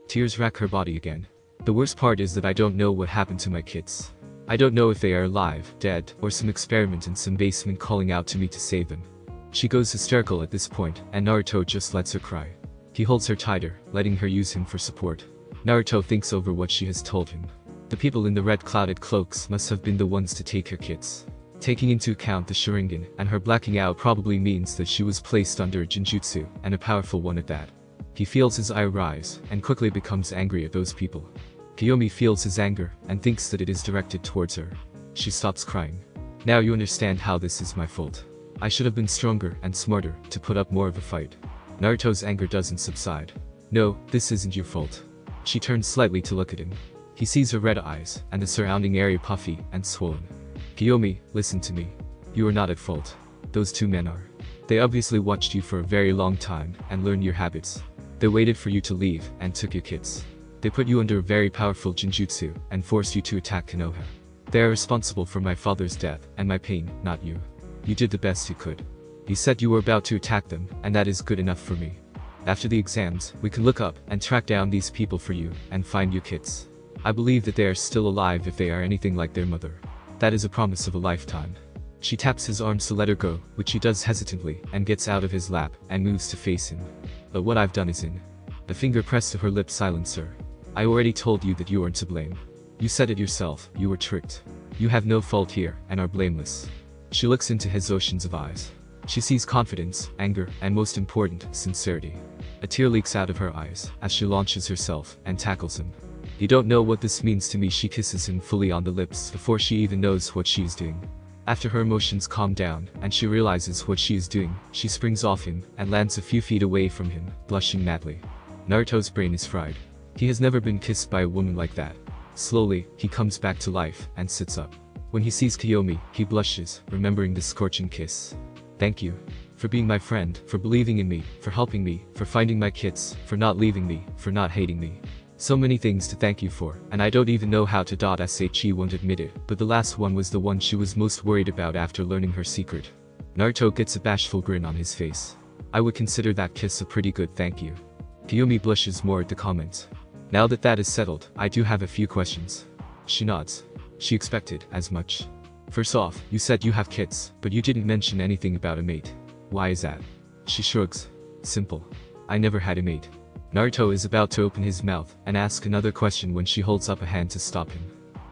Tears rack her body again. The worst part is that I don't know what happened to my kits. I don't know if they are alive, dead, or some experiment in some basement calling out to me to save them. She goes hysterical at this point, and Naruto just lets her cry. He holds her tighter, letting her use him for support. Naruto thinks over what she has told him. The people in the red clouded cloaks must have been the ones to take her kits. Taking into account the Sharingan, and her blacking out probably means that she was placed under a Jinjutsu, and a powerful one at that. He feels his ire rise, and quickly becomes angry at those people. Kiyomi feels his anger, and thinks that it is directed towards her. She stops crying. Now you understand how this is my fault. I should have been stronger and smarter to put up more of a fight. Naruto's anger doesn't subside. No, this isn't your fault. She turns slightly to look at him. He sees her red eyes, and the surrounding area puffy and swollen. Kiyomi, listen to me. You are not at fault. Those two men are. They obviously watched you for a very long time, and learned your habits. They waited for you to leave, and took your kits. They put you under a very powerful Jinjutsu, and forced you to attack Konoha. They are responsible for my father's death, and my pain, not you. You did the best you could. You said you were about to attack them, and that is good enough for me. After the exams, we can look up, and track down these people for you, and find your kits. I believe that they are still alive if they are anything like their mother. That is a promise of a lifetime. She taps his arms to let her go, which he does hesitantly, and gets out of his lap, and moves to face him. But what I've done is in. The finger pressed to her lips silenced her. I already told you that you aren't to blame. You said it yourself, you were tricked. You have no fault here, and are blameless. She looks into his oceans of eyes. She sees confidence, anger, and most important, sincerity. A tear leaks out of her eyes, as she launches herself, and tackles him. You don't know what this means to me. She kisses him fully on the lips before she even knows what she is doing. After her emotions calm down, and she realizes what she is doing, she springs off him, and lands a few feet away from him, blushing madly. Naruto's brain is fried. He has never been kissed by a woman like that. Slowly, he comes back to life, and sits up. When he sees Kiyomi, he blushes, remembering the scorching kiss. Thank you. For being my friend, for believing in me, for helping me, for finding my kits, for not leaving me, for not hating me. So many things to thank you for, and I don't even know how to. She won't admit it, but the last one was the one she was most worried about after learning her secret. Naruto gets a bashful grin on his face. I would consider that kiss a pretty good thank you. Kiyomi blushes more at the comment. Now that that is settled, I do have a few questions. She nods. She expected as much. First off, you said you have kits, but you didn't mention anything about a mate. Why is that? She shrugs. Simple. I never had a mate. Naruto is about to open his mouth and ask another question when she holds up a hand to stop him.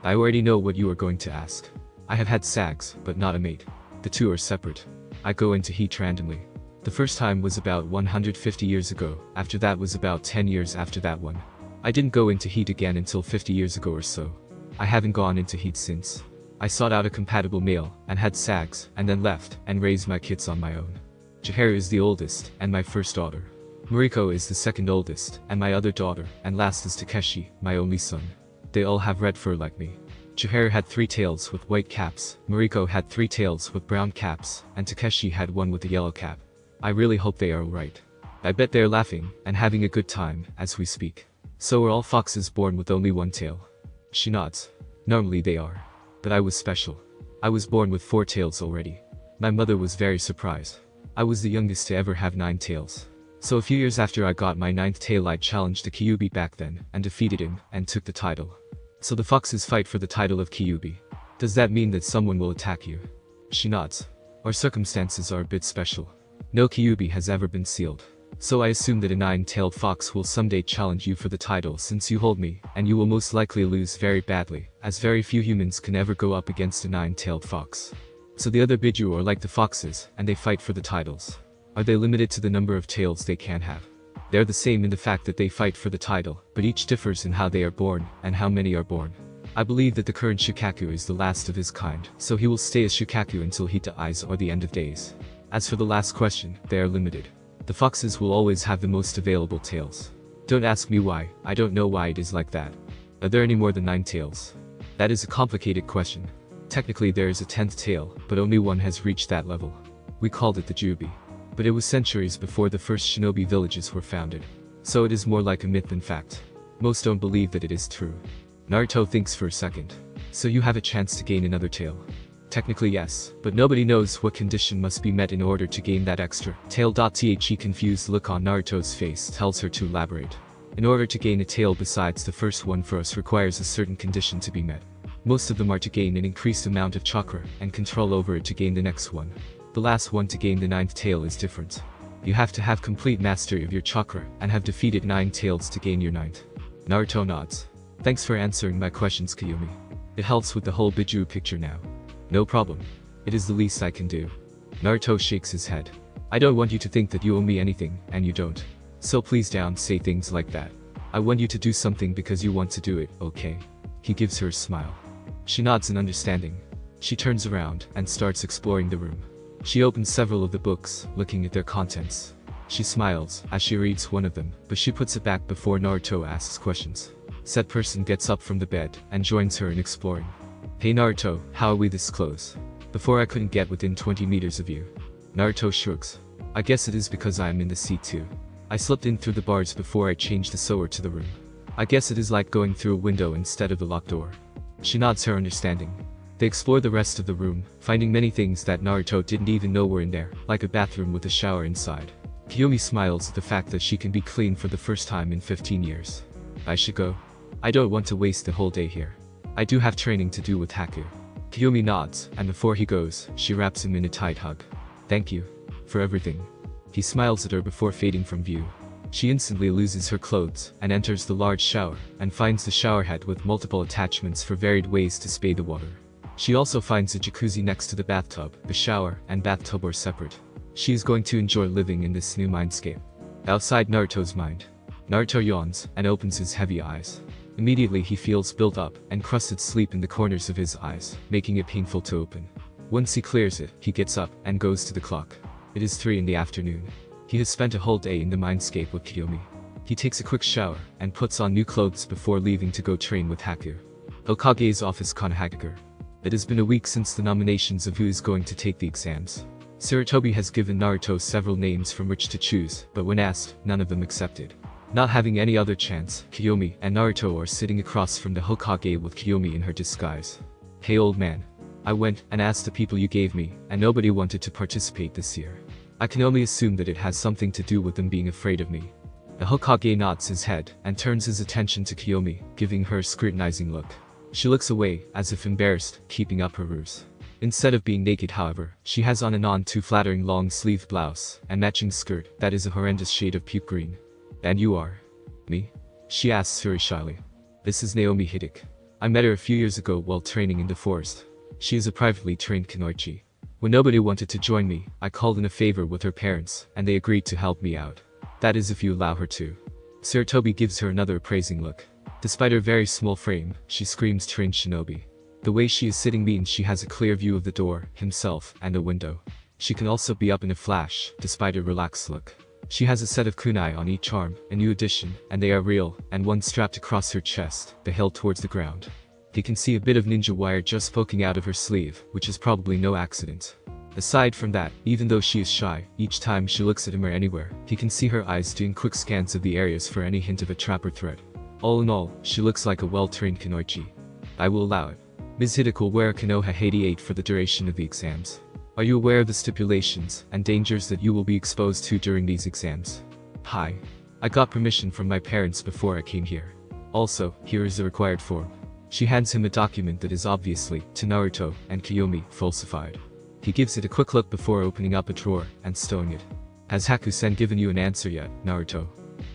I already know what you are going to ask. I have had sags, but not a mate. The two are separate. I go into heat randomly. The first time was about 150 years ago, after that was about 10 years after that one. I didn't go into heat again until 50 years ago or so. I haven't gone into heat since. I sought out a compatible male, and had sags, and then left, and raised my kids on my own. Chihiro is the oldest, and my first daughter. Mariko is the second oldest, and my other daughter, and last is Takeshi, my only son. They all have red fur like me. Chihiro had 3 tails with white caps, Mariko had 3 tails with brown caps, and Takeshi had one with a yellow cap. I really hope they are alright. I bet they are laughing, and having a good time, as we speak. So are all foxes born with only 1 tail? She nods. Normally they are. But I was special. I was born with 4 tails already. My mother was very surprised. I was the youngest to ever have 9 tails. So a few years after I got my 9th tail, I challenged the Kyuubi back then, and defeated him, and took the title. So the foxes fight for the title of Kyuubi. Does that mean that someone will attack you? She nods. Our circumstances are a bit special. No Kyuubi has ever been sealed. So I assume that a nine-tailed fox will someday challenge you for the title since you hold me, and you will most likely lose very badly, as very few humans can ever go up against a nine-tailed fox. So the other Biju are like the foxes, and they fight for the titles. Are they limited to the number of tails they can have? They're the same in the fact that they fight for the title, but each differs in how they are born, and how many are born. I believe that the current Shukaku is the last of his kind, so he will stay as Shukaku until he dies or the end of days. As for the last question, they are limited. The foxes will always have the most available tails. Don't ask me why, I don't know why it is like that. Are there any more than 9 tails? That is a complicated question. Technically there is a 10th tail, but only one has reached that level. We called it the Kyuubi. But it was centuries before the first shinobi villages were founded. So it is more like a myth than fact. Most don't believe that it is true. Naruto thinks for a second. So you have a chance to gain another tail. Technically yes, but nobody knows what condition must be met in order to gain that extra tail. The confused look on Naruto's face tells her to elaborate. In order to gain a tail besides the first one for us requires a certain condition to be met. Most of them are to gain an increased amount of chakra and control over it to gain the next one. The last one to gain the 9th tail is different. You have to have complete mastery of your chakra and have defeated 9 tails to gain your 9th. Naruto nods. Thanks for answering my questions, Kyuubi. It helps with the whole Biju picture now. No problem. It is the least I can do. Naruto shakes his head. I don't want you to think that you owe me anything, and you don't. So please don't say things like that. I want you to do something because you want to do it, okay? He gives her a smile. She nods in understanding. She turns around and starts exploring the room. She opens several of the books, looking at their contents. She smiles as she reads one of them, but she puts it back before Naruto asks questions. Said person gets up from the bed and joins her in exploring. Hey Naruto, how are we this close? Before I couldn't get within 20 meters of you. Naruto shrugs. I guess it is because I am in the seat too. I slipped in through the bars before I changed the sewer to the room. I guess it is like going through a window instead of the locked door. She nods her understanding. They explore the rest of the room, finding many things that Naruto didn't even know were in there, like a bathroom with a shower inside. Kyuubi smiles at the fact that she can be clean for the first time in 15 years. I should go. I don't want to waste the whole day here. I do have training to do with Haku. Kyuubi nods, and before he goes, she wraps him in a tight hug. Thank you. For everything. He smiles at her before fading from view. She instantly loses her clothes, and enters the large shower, and finds the shower head with multiple attachments for varied ways to spay the water. She also finds a jacuzzi next to the bathtub. The shower and bathtub are separate. She is going to enjoy living in this new mindscape. Outside Naruto's mind. Naruto yawns, and opens his heavy eyes. Immediately he feels built up and crusted sleep in the corners of his eyes, making it painful to open. Once he clears it, he gets up and goes to the clock. It is 3 in the afternoon. He has spent a whole day in the mindscape with Kyuubi. He takes a quick shower and puts on new clothes before leaving to go train with Haku. Hokage's office Konohagakure. It has been a week since the nominations of who is going to take the exams. Sarutobi has given Naruto several names from which to choose, but when asked, none of them accepted. Not having any other chance, Kyuubi and Naruto are sitting across from the Hokage with Kyuubi in her disguise. Hey old man. I went and asked the people you gave me, and nobody wanted to participate this year. I can only assume that it has something to do with them being afraid of me. The Hokage nods his head and turns his attention to Kyuubi, giving her a scrutinizing look. She looks away, as if embarrassed, keeping up her ruse. Instead of being naked however, she has on a non-too-flattering long-sleeved blouse and matching skirt that is a horrendous shade of puke green. And you are? Me? She asks very shyly. This is Naomi Hideki. I met her a few years ago while training in the forest. She is a privately trained kunoichi. When nobody wanted to join me, I called in a favor with her parents, and they agreed to help me out. That is if you allow her to. Sarutobi gives her another appraising look. Despite her very small frame, she screams trained shinobi. The way she is sitting means she has a clear view of the door, himself, and a window. She can also be up in a flash, despite her relaxed look. She has a set of kunai on each arm, a new addition, and they are real, and one strapped across her chest, the hilt towards the ground. He can see a bit of ninja wire just poking out of her sleeve, which is probably no accident. Aside from that, even though she is shy, each time she looks at him or anywhere, he can see her eyes doing quick scans of the areas for any hint of a trap or threat. All in all, she looks like a well-trained kunoichi. I will allow it. Ms. Hideki will wear Konoha 88 for the duration of the exams. Are you aware of the stipulations and dangers that you will be exposed to during these exams? Hi. I got permission from my parents before I came here. Also, here is the required form. She hands him a document that is obviously, to Naruto and Kyuubi, falsified. He gives it a quick look before opening up a drawer and stowing it. Has Haku-sen given you an answer yet, Naruto?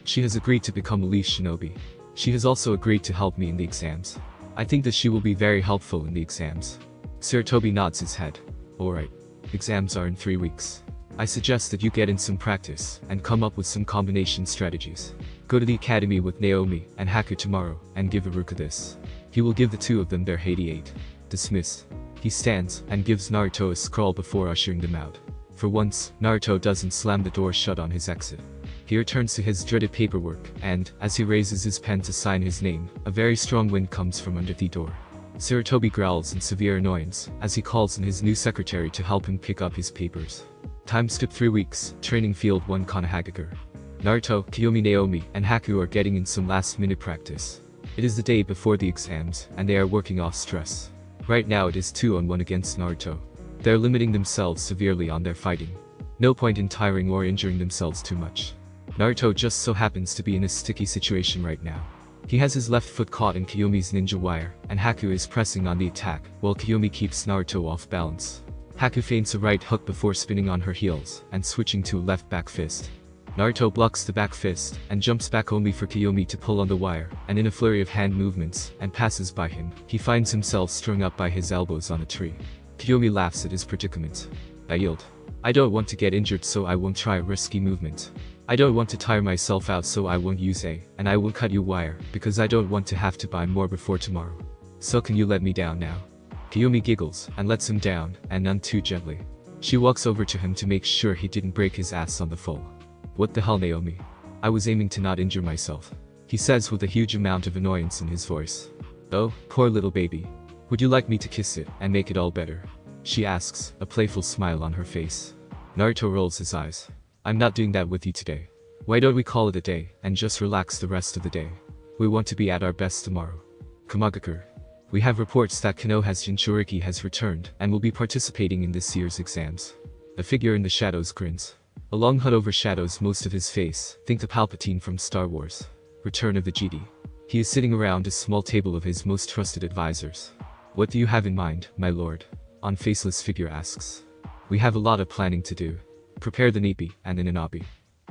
She has agreed to become a leaf shinobi. She has also agreed to help me in the exams. I think that she will be very helpful in the exams. Sarutobi nods his head. Alright. Exams are in 3 weeks. I suggest that you get in some practice and come up with some combination strategies. Go to the academy with Naomi and Haku tomorrow and give Iruka this. He will give the two of them their 88. Dismissed. He stands and gives Naruto a scroll before ushering them out. For once, Naruto doesn't slam the door shut on his exit. He returns to his dreaded paperwork and, as he raises his pen to sign his name, a very strong wind comes from under the door. Sarutobi growls in severe annoyance as he calls in his new secretary to help him pick up his papers. Time skip 3 weeks, training field 1 Konohagakure. Naruto, Kiyomi, Naomi, and Haku are getting in some last-minute practice. It is the day before the exams, and they are working off stress. Right now it is 2-on-1 against Naruto. They are limiting themselves severely on their fighting. No point in tiring or injuring themselves too much. Naruto just so happens to be in a sticky situation right now. He has his left foot caught in Kiyomi's ninja wire, and Haku is pressing on the attack, while Kiyomi keeps Naruto off balance. Haku feints a right hook before spinning on her heels, and switching to a left back fist. Naruto blocks the back fist, and jumps back only for Kiyomi to pull on the wire, and in a flurry of hand movements, and passes by him, he finds himself strung up by his elbows on a tree. Kiyomi laughs at his predicament. I yield. I don't want to get injured, so I won't try a risky movement. I don't want to tire myself out, so I won't use and I will cut you wire, because I don't want to have to buy more before tomorrow. So can you let me down now? Kiyomi giggles, and lets him down, and none too gently. She walks over to him to make sure he didn't break his ass on the fall. What the hell, Naomi? I was aiming to not injure myself. He says with a huge amount of annoyance in his voice. Oh, poor little baby. Would you like me to kiss it and make it all better? She asks, a playful smile on her face. Naruto rolls his eyes. I'm not doing that with you today. Why don't we call it a day and just relax the rest of the day? We want to be at our best tomorrow. Kamagakure. We have reports that Konoha's Jinchuriki has returned and will be participating in this year's exams. A figure in the shadows grins. A long hood overshadows most of his face. Think of Palpatine from Star Wars. Return of the Jedi. He is sitting around a small table of his most trusted advisors. What do you have in mind, my lord? On faceless figure asks. We have a lot of planning to do. Prepare the Nipi and the Nanabi.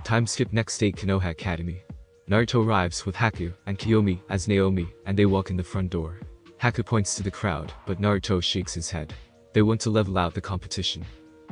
Time skip next day, Konoha Academy. Naruto arrives with Haku and Kiyomi as Naomi, and they walk in the front door. Haku points to the crowd, but Naruto shakes his head. They want to level out the competition.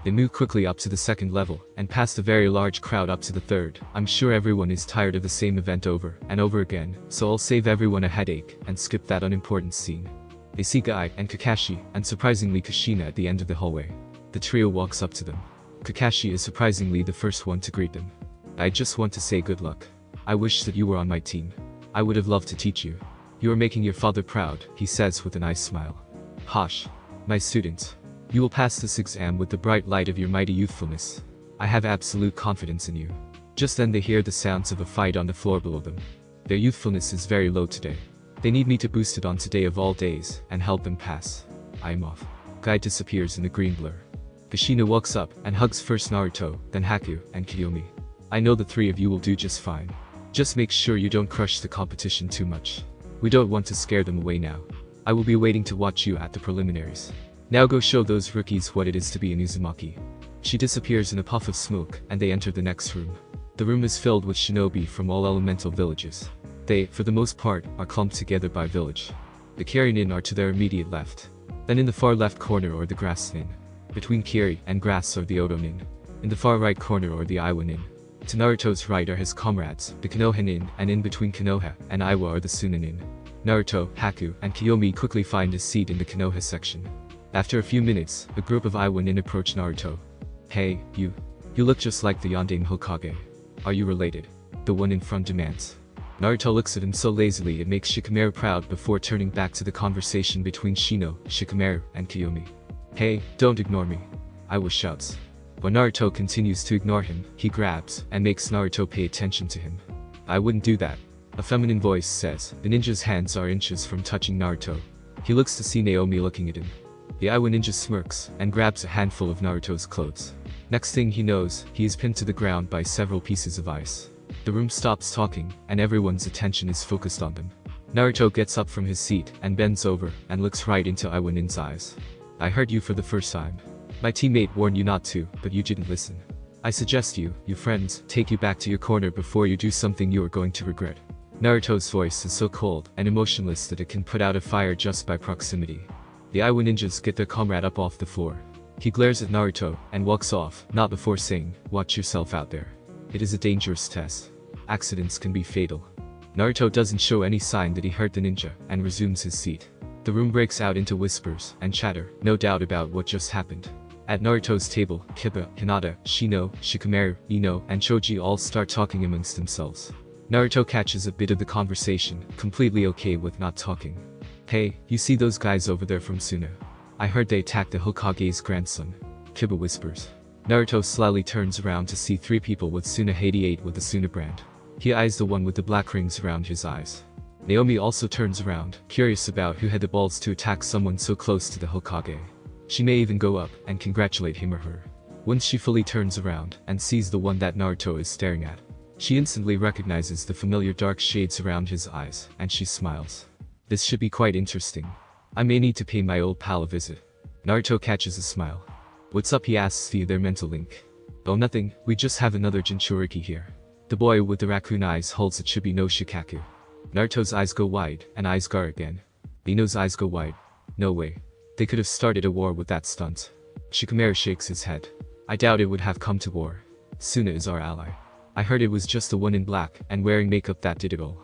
They move quickly up to the second level, and past a very large crowd up to the third. I'm sure everyone is tired of the same event over and over again, so I'll save everyone a headache and skip that unimportant scene. They see Guy and Kakashi, and surprisingly Kushina at the end of the hallway. The trio walks up to them. Kakashi is surprisingly the first one to greet them. I just want to say good luck. I wish that you were on my team. I would have loved to teach you. You are making your father proud, he says with a nice smile. Hosh. My students. You will pass this exam with the bright light of your mighty youthfulness. I have absolute confidence in you. Just then they hear the sounds of a fight on the floor below them. Their youthfulness is very low today. They need me to boost it on today of all days and help them pass. I am off. Guy disappears in the green blur. Kushina walks up and hugs first Naruto, then Haku and Kiyomi. I know the three of you will do just fine. Just make sure you don't crush the competition too much. We don't want to scare them away now. I will be waiting to watch you at the preliminaries. Now go show those rookies what it is to be an Uzumaki. She disappears in a puff of smoke, and they enter the next room. The room is filled with shinobi from all elemental villages. They, for the most part, are clumped together by village. The Kiri nin are to their immediate left. Then in the far left corner are the grass nin. Between Kiri and grass are the Odo nin. In the far right corner are the Iwa nin. To Naruto's right are his comrades, the Konoha nin, and in between Konoha and Iwa are the Suna nin. Naruto, Haku, and Kiyomi quickly find a seat in the Konoha section. After a few minutes, a group of Iwa nin approach Naruto. Hey, you. You look just like the Yondaime Hokage. Are you related? The one in front demands. Naruto looks at him so lazily it makes Shikamaru proud before turning back to the conversation between Shino, Shikamaru, and Kiyomi. Hey, don't ignore me. Iwa shouts. When Naruto continues to ignore him, he grabs and makes Naruto pay attention to him. I wouldn't do that. A feminine voice says. The ninja's hands are inches from touching Naruto. He looks to see Naomi looking at him. The Iwa ninja smirks and grabs a handful of Naruto's clothes. Next thing he knows, he is pinned to the ground by several pieces of ice. The room stops talking, and everyone's attention is focused on them. Naruto gets up from his seat and bends over and looks right into Iwa nin's eyes. I heard you for the first time. My teammate warned you not to, but you didn't listen. I suggest you friends, take you back to your corner before you do something you are going to regret. Naruto's voice is so cold and emotionless that it can put out a fire just by proximity. The Iwa ninjas get their comrade up off the floor. He glares at Naruto and walks off, not before saying, "Watch yourself out there. It is a dangerous test. Accidents can be fatal." Naruto doesn't show any sign that he hurt the ninja and resumes his seat. The room breaks out into whispers and chatter, no doubt about what just happened. At Naruto's table, Kiba, Hinata, Shino, Shikamaru, Ino, and Choji all start talking amongst themselves. Naruto catches a bit of the conversation, completely okay with not talking. "Hey, you see those guys over there from Suna? I heard they attacked the Hokage's grandson," Kiba whispers. Naruto slyly turns around to see 3 people with Suna 88 with the Suna brand. He eyes the one with the black rings around his eyes. Naomi also turns around, curious about who had the balls to attack someone so close to the Hokage. She may even go up and congratulate him or her. Once she fully turns around and sees the one that Naruto is staring at, she instantly recognizes the familiar dark shades around his eyes, and she smiles. This should be quite interesting. I may need to pay my old pal a visit. Naruto catches a smile. "What's up?" he asks via their mental link. "Oh, nothing, we just have another Jinchuriki here." The boy with the raccoon eyes holds a chibi no Shikaku. Naruto's eyes go wide, and eyes gar again. Ino's eyes go wide. No way. They could have started a war with that stunt. Shikamaru shakes his head. "I doubt it would have come to war. Suna is our ally. I heard it was just the one in black and wearing makeup that did it all.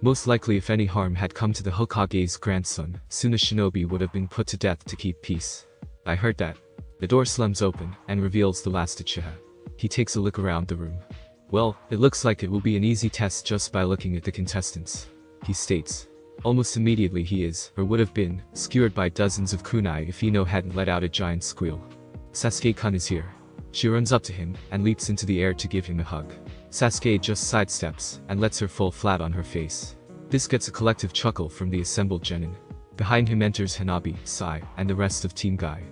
Most likely if any harm had come to the Hokage's grandson, Suna Shinobi would have been put to death to keep peace. I heard that." The door slams open and reveals the last Uchiha. He takes a look around the room. "Well, it looks like it will be an easy test just by looking at the contestants," he states. Almost immediately he is, or would have been, skewered by dozens of kunai if Ino hadn't let out a giant squeal. "Sasuke-kun is here." She runs up to him and leaps into the air to give him a hug. Sasuke just sidesteps and lets her fall flat on her face. This gets a collective chuckle from the assembled genin. Behind him enters Hanabi, Sai, and the rest of Team Guy.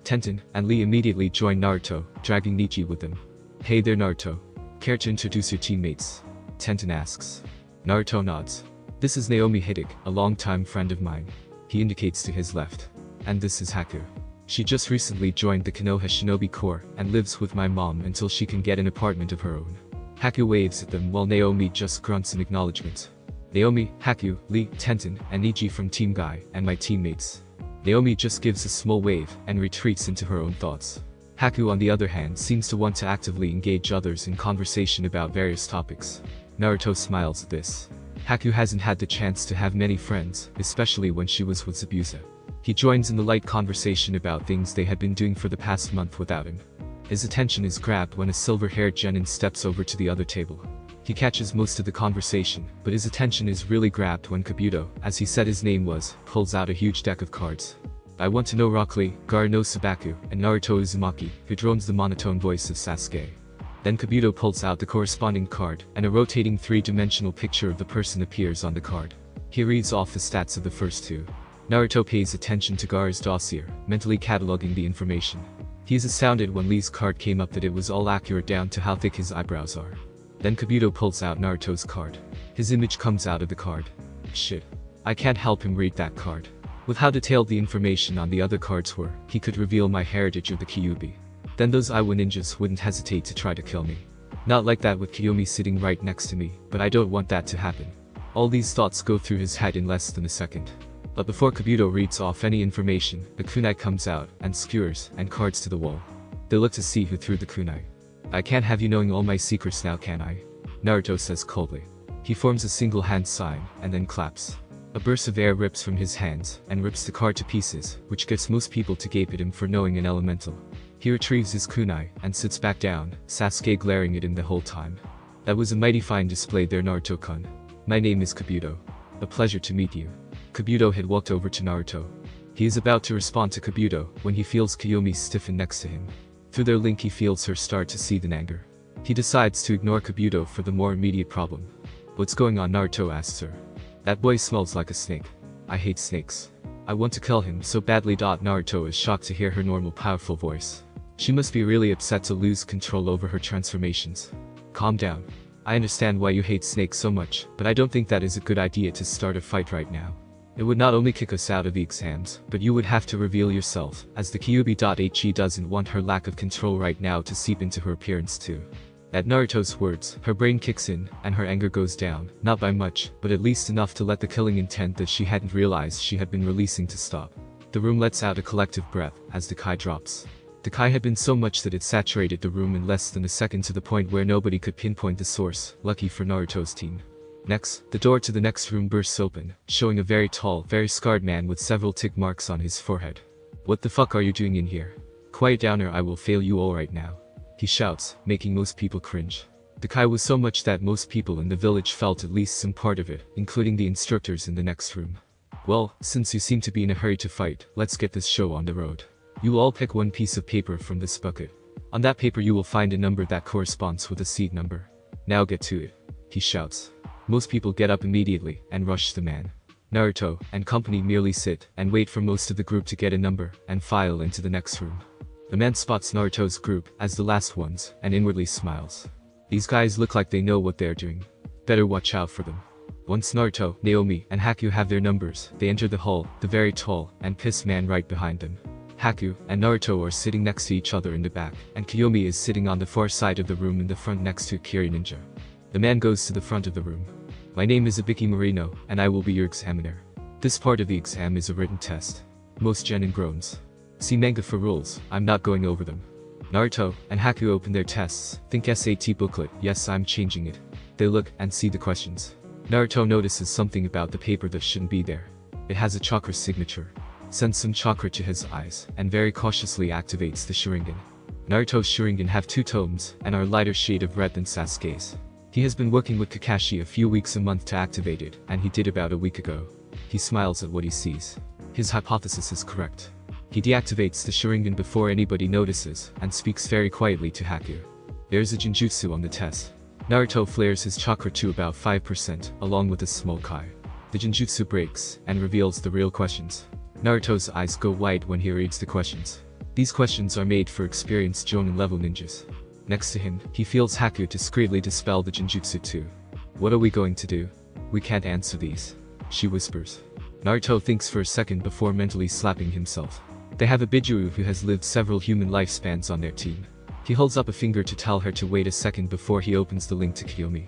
Tenten and Lee immediately join Naruto, dragging Nichi with them. "Hey there Naruto. Care to introduce your teammates?" Tenten asks. Naruto nods. "This is Naomi Hideki, a longtime friend of mine." He indicates to his left. "And this is Haku. She just recently joined the Konoha Shinobi Corps and lives with my mom until she can get an apartment of her own." Haku waves at them while Naomi just grunts in acknowledgement. "Naomi, Haku, Lee, Tenten, and Nichi from Team Guy, and my teammates." Naomi just gives a small wave and retreats into her own thoughts. Haku on the other hand seems to want to actively engage others in conversation about various topics. Naruto smiles at this. Haku hasn't had the chance to have many friends, especially when she was with Zabuza. He joins in the light conversation about things they had been doing for the past month without him. His attention is grabbed when a silver-haired genin steps over to the other table. He catches most of the conversation, but his attention is really grabbed when Kabuto, as he said his name was, pulls out a huge deck of cards. "I want to know Rock Lee, Gar no Sabaku, and Naruto Uzumaki," who drones the monotone voice of Sasuke. Then Kabuto pulls out the corresponding card, and a rotating 3-dimensional picture of the person appears on the card. He reads off the stats of the first 2. Naruto pays attention to Gar's dossier, mentally cataloging the information. He is astounded when Lee's card came up that it was all accurate down to how thick his eyebrows are. Then Kabuto pulls out Naruto's card. His image comes out of the card. Shit. I can't help him read that card. With how detailed the information on the other cards were, he could reveal my heritage of the Kyuubi. Then those Iwa ninjas wouldn't hesitate to try to kill me. Not like that with Kiyomi sitting right next to me, but I don't want that to happen. All these thoughts go through his head in less than a second. But before Kabuto reads off any information, the kunai comes out and skewers and cards to the wall. They look to see who threw the kunai. "I can't have you knowing all my secrets now, can I?" Naruto says coldly. He forms a single hand sign and then claps. A burst of air rips from his hands and rips the card to pieces, which gets most people to gape at him for knowing an elemental. He retrieves his kunai and sits back down, Sasuke glaring at him the whole time. "That was a mighty fine display there, Naruto-kun. My name is Kabuto. A pleasure to meet you." Kabuto had walked over to Naruto. He is about to respond to Kabuto when he feels Kiyomi stiffen next to him. Through their link he feels her start to seethe in anger. He decides to ignore Kabuto for the more immediate problem. "What's going on?" Naruto asks her. "That boy smells like a snake. I hate snakes. I want to kill him so badly." Naruto is shocked to hear her normal powerful voice. She must be really upset to lose control over her transformations. "Calm down. I understand why you hate snakes so much, but I don't think that is a good idea to start a fight right now." It would not only kick us out of the exams, but you would have to reveal yourself, as the Kyuubi.he doesn't want her lack of control right now to seep into her appearance too. At Naruto's words, her brain kicks in, and her anger goes down, not by much, but at least enough to let the killing intent that she hadn't realized she had been releasing to stop. The room lets out a collective breath, as the Kai drops. The Kai had been so much that it saturated the room in less than a second to the point where nobody could pinpoint the source, lucky for Naruto's team. Next, the door to the next room bursts open, showing a very tall, very scarred man with several tick marks on his forehead. "What the fuck are you doing in here? Quiet down or I will fail you all right now," he shouts, making most people cringe. The Kai was so much that most people in the village felt at least some part of it, including the instructors in the next room. "Well, since you seem to be in a hurry to fight, let's get this show on the road. You will all pick one piece of paper from this bucket. On that paper you will find a number that corresponds with a seed number. Now get to it," he shouts. Most people get up immediately and rush the man. Naruto and company merely sit and wait for most of the group to get a number and file into the next room. The man spots Naruto's group as the last ones and inwardly smiles. These guys look like they know what they're doing. Better watch out for them. Once Naruto, Naomi, and Haku have their numbers, they enter the hall, the very tall and pissed man right behind them. Haku and Naruto are sitting next to each other in the back, and Kiyomi is sitting on the far side of the room in the front next to Kiri Ninja. The man goes to the front of the room. "My name is Ibiki Marino, and I will be your examiner. This part of the exam is a written test." Most genin groans. "See manga for rules, I'm not going over them." Naruto and Haku open their tests, think SAT booklet, yes I'm changing it. They look and see the questions. Naruto notices something about the paper that shouldn't be there. It has a chakra signature. Sends some chakra to his eyes, and very cautiously activates the Sharingan. Naruto's Sharingan have 2 tones, and are a lighter shade of red than Sasuke's. He has been working with Kakashi a few weeks a month to activate it, and he did about a week ago. He smiles at what he sees. His hypothesis is correct. He deactivates the Sharingan before anybody notices, and speaks very quietly to Haku. There's a Genjutsu on the test. Naruto flares his chakra to about 5%, along with a small Kai. The Genjutsu breaks, and reveals the real questions. Naruto's eyes go wide when he reads the questions. These questions are made for experienced Jonin level ninjas. Next to him, he feels Haku discreetly dispel the Genjutsu too. "What are we going to do? We can't answer these," she whispers. Naruto thinks for a second before mentally slapping himself. They have a Bijuu who has lived several human lifespans on their team. He holds up a finger to tell her to wait a second before he opens the link to Kiyomi.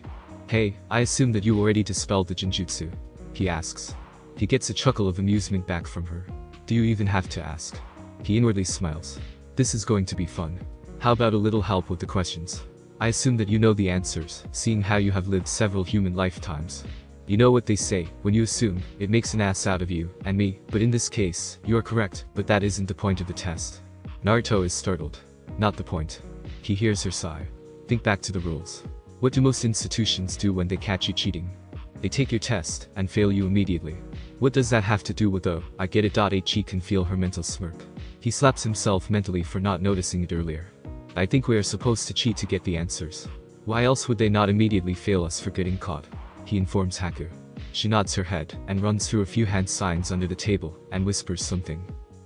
"Hey, I assume that you already dispelled the Genjutsu," he asks. He gets a chuckle of amusement back from her. "Do you even have to ask?" He inwardly smiles. "This is going to be fun. How about a little help with the questions? I assume that you know the answers, seeing how you have lived several human lifetimes. You know what they say, when you assume, it makes an ass out of you and me, but in this case, you are correct, but that isn't the point of the test." Naruto is startled. Not the point. He hears her sigh. "Think back to the rules. What do most institutions do when they catch you cheating? They take your test and fail you immediately. What does that have to do with oh, I get it? He can feel her mental smirk. He slaps himself mentally for not noticing it earlier. "I think we are supposed to cheat to get the answers. Why else would they not immediately fail us for getting caught?" he informs Haku. She nods her head and runs through a few hand signs under the table and whispers something.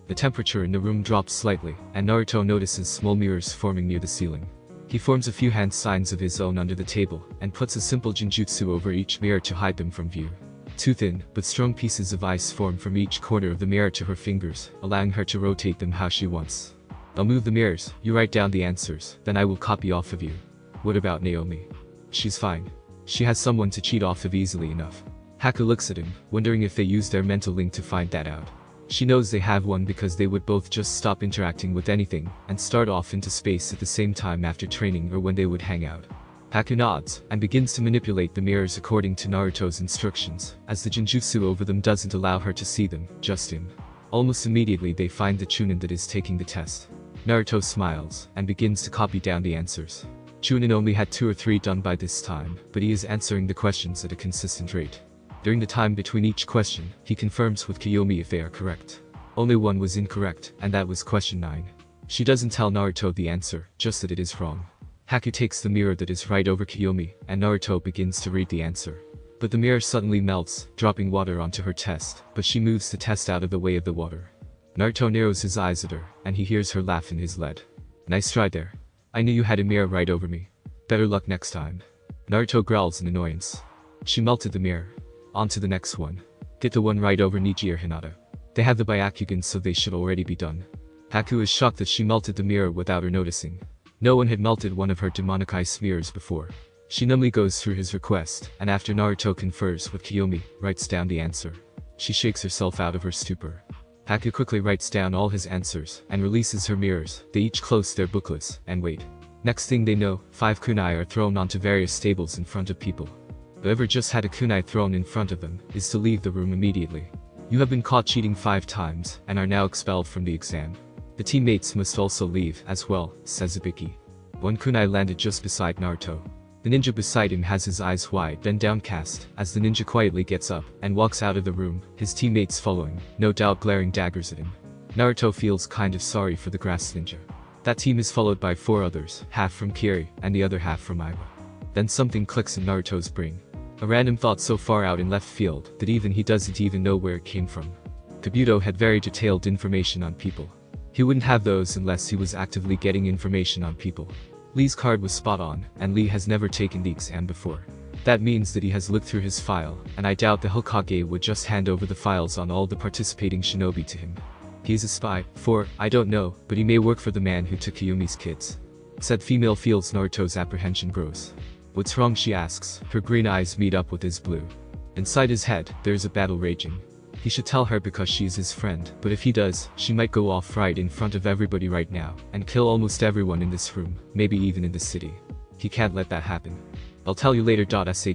The temperature in the room drops slightly, and Naruto notices small mirrors forming near the ceiling. He forms a few hand signs of his own under the table and puts a simple Genjutsu over each mirror to hide them from view. 2 thin, but strong pieces of ice form from each corner of the mirror to her fingers, allowing her to rotate them how she wants. "I'll move the mirrors, you write down the answers, then I will copy off of you." "What about Naomi?" "She's fine. She has someone to cheat off of easily enough." Haku looks at him, wondering if they use their mental link to find that out. She knows they have one because they would both just stop interacting with anything and start off into space at the same time after training or when they would hang out. Haku nods and begins to manipulate the mirrors according to Naruto's instructions, as the Genjutsu over them doesn't allow her to see them, just him. Almost immediately they find the Chunin that is taking the test. Naruto smiles and begins to copy down the answers. Chunin only had 2 or 3 done by this time, but he is answering the questions at a consistent rate. During the time between each question, he confirms with Kiyomi if they are correct. Only one was incorrect, and that was question 9. She doesn't tell Naruto the answer, just that it is wrong. Haku takes the mirror that is right over Kiyomi, and Naruto begins to read the answer. But the mirror suddenly melts, dropping water onto her test, but she moves the test out of the way of the water. Naruto narrows his eyes at her, and he hears her laugh in his lead. "Nice try there. I knew you had a mirror right over me. Better luck next time." Naruto growls in annoyance. She melted the mirror. On to the next one. Get the one right over Niji or Hinata. They have the Byakugan, so they should already be done. Haku is shocked that she melted the mirror without her noticing. No one had melted one of her demonic ice mirrors before. She numbly goes through his request, and after Naruto confers with Kiyomi, writes down the answer. She shakes herself out of her stupor. Haku quickly writes down all his answers, and releases her mirrors. They each close their booklets, and wait. Next thing they know, 5 kunai are thrown onto various tables in front of people. Whoever just had a kunai thrown in front of them, is to leave the room immediately. You have been caught cheating 5 times, and are now expelled from the exam. The teammates must also leave, as well, says Ibiki. One kunai landed just beside Naruto. The ninja beside him has his eyes wide, then downcast, as the ninja quietly gets up, and walks out of the room, his teammates following, no doubt glaring daggers at him. Naruto feels kind of sorry for the grass ninja. That team is followed by 4 others, half from Kiri, and the other half from Aiba. Then something clicks in Naruto's brain. A random thought so far out in left field, that even he doesn't even know where it came from. Kabuto had very detailed information on people. He wouldn't have those unless he was actively getting information on people. Lee's card was spot on, and Lee has never taken the exam before. That means that he has looked through his file, and I doubt the Hokage would just hand over the files on all the participating shinobi to him. He's a spy, for, I don't know, but he may work for the man who took Kiyumi's kids. Said female feels Naruto's apprehension grows. What's wrong, she asks, her green eyes meet up with his blue. Inside his head, there's a battle raging. He should tell her because she's his friend, but if he does, she might go off right in front of everybody right now, and kill almost everyone in this room, maybe even in the city. He can't let that happen. I'll tell you later.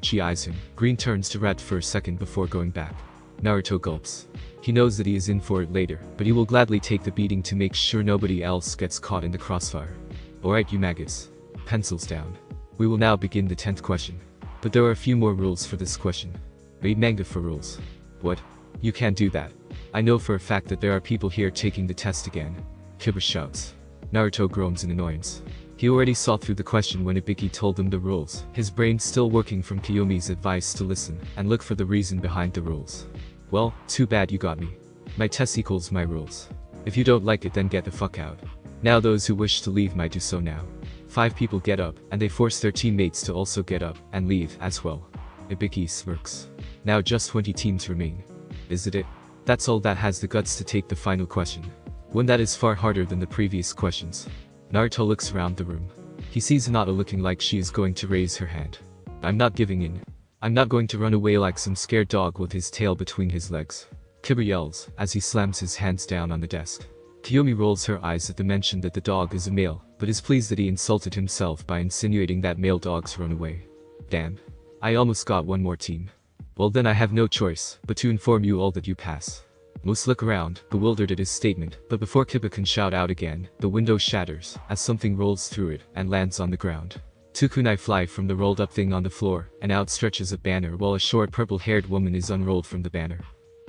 She eyes him. Green turns to red for a second before going back. Naruto gulps. He knows that he is in for it later, but he will gladly take the beating to make sure nobody else gets caught in the crossfire. Alright, you maggots. Pencils down. We will now begin the 10th question. But there are a few more rules for this question. Read manga for rules. What? You can't do that. I know for a fact that there are people here taking the test again. Kibba shouts. Naruto groans in annoyance. He already saw through the question when Ibiki told him the rules, his brain still working from Kiyomi's advice to listen and look for the reason behind the rules. Well, too bad you got me. My test equals my rules. If you don't like it, then get the fuck out. Now those who wish to leave might do so now. 5 people get up, and they force their teammates to also get up and leave as well. Ibiki smirks. Now just 20 teams remain. Is it? That's all that has the guts to take the final question. One that is far harder than the previous questions. Naruto looks around the room. He sees Hinata looking like she is going to raise her hand. I'm not giving in. I'm not going to run away like some scared dog with his tail between his legs. Kibba yells, as he slams his hands down on the desk. Kiyomi rolls her eyes at the mention that the dog is a male, but is pleased that he insulted himself by insinuating that male dogs run away. Damn. I almost got one more team. Well then I have no choice, but to inform you all that you pass. Most look around, bewildered at his statement, but before Kibba can shout out again, the window shatters, as something rolls through it, and lands on the ground. 2 kunai fly from the rolled up thing on the floor, and out stretches a banner while a short purple-haired woman is unrolled from the banner.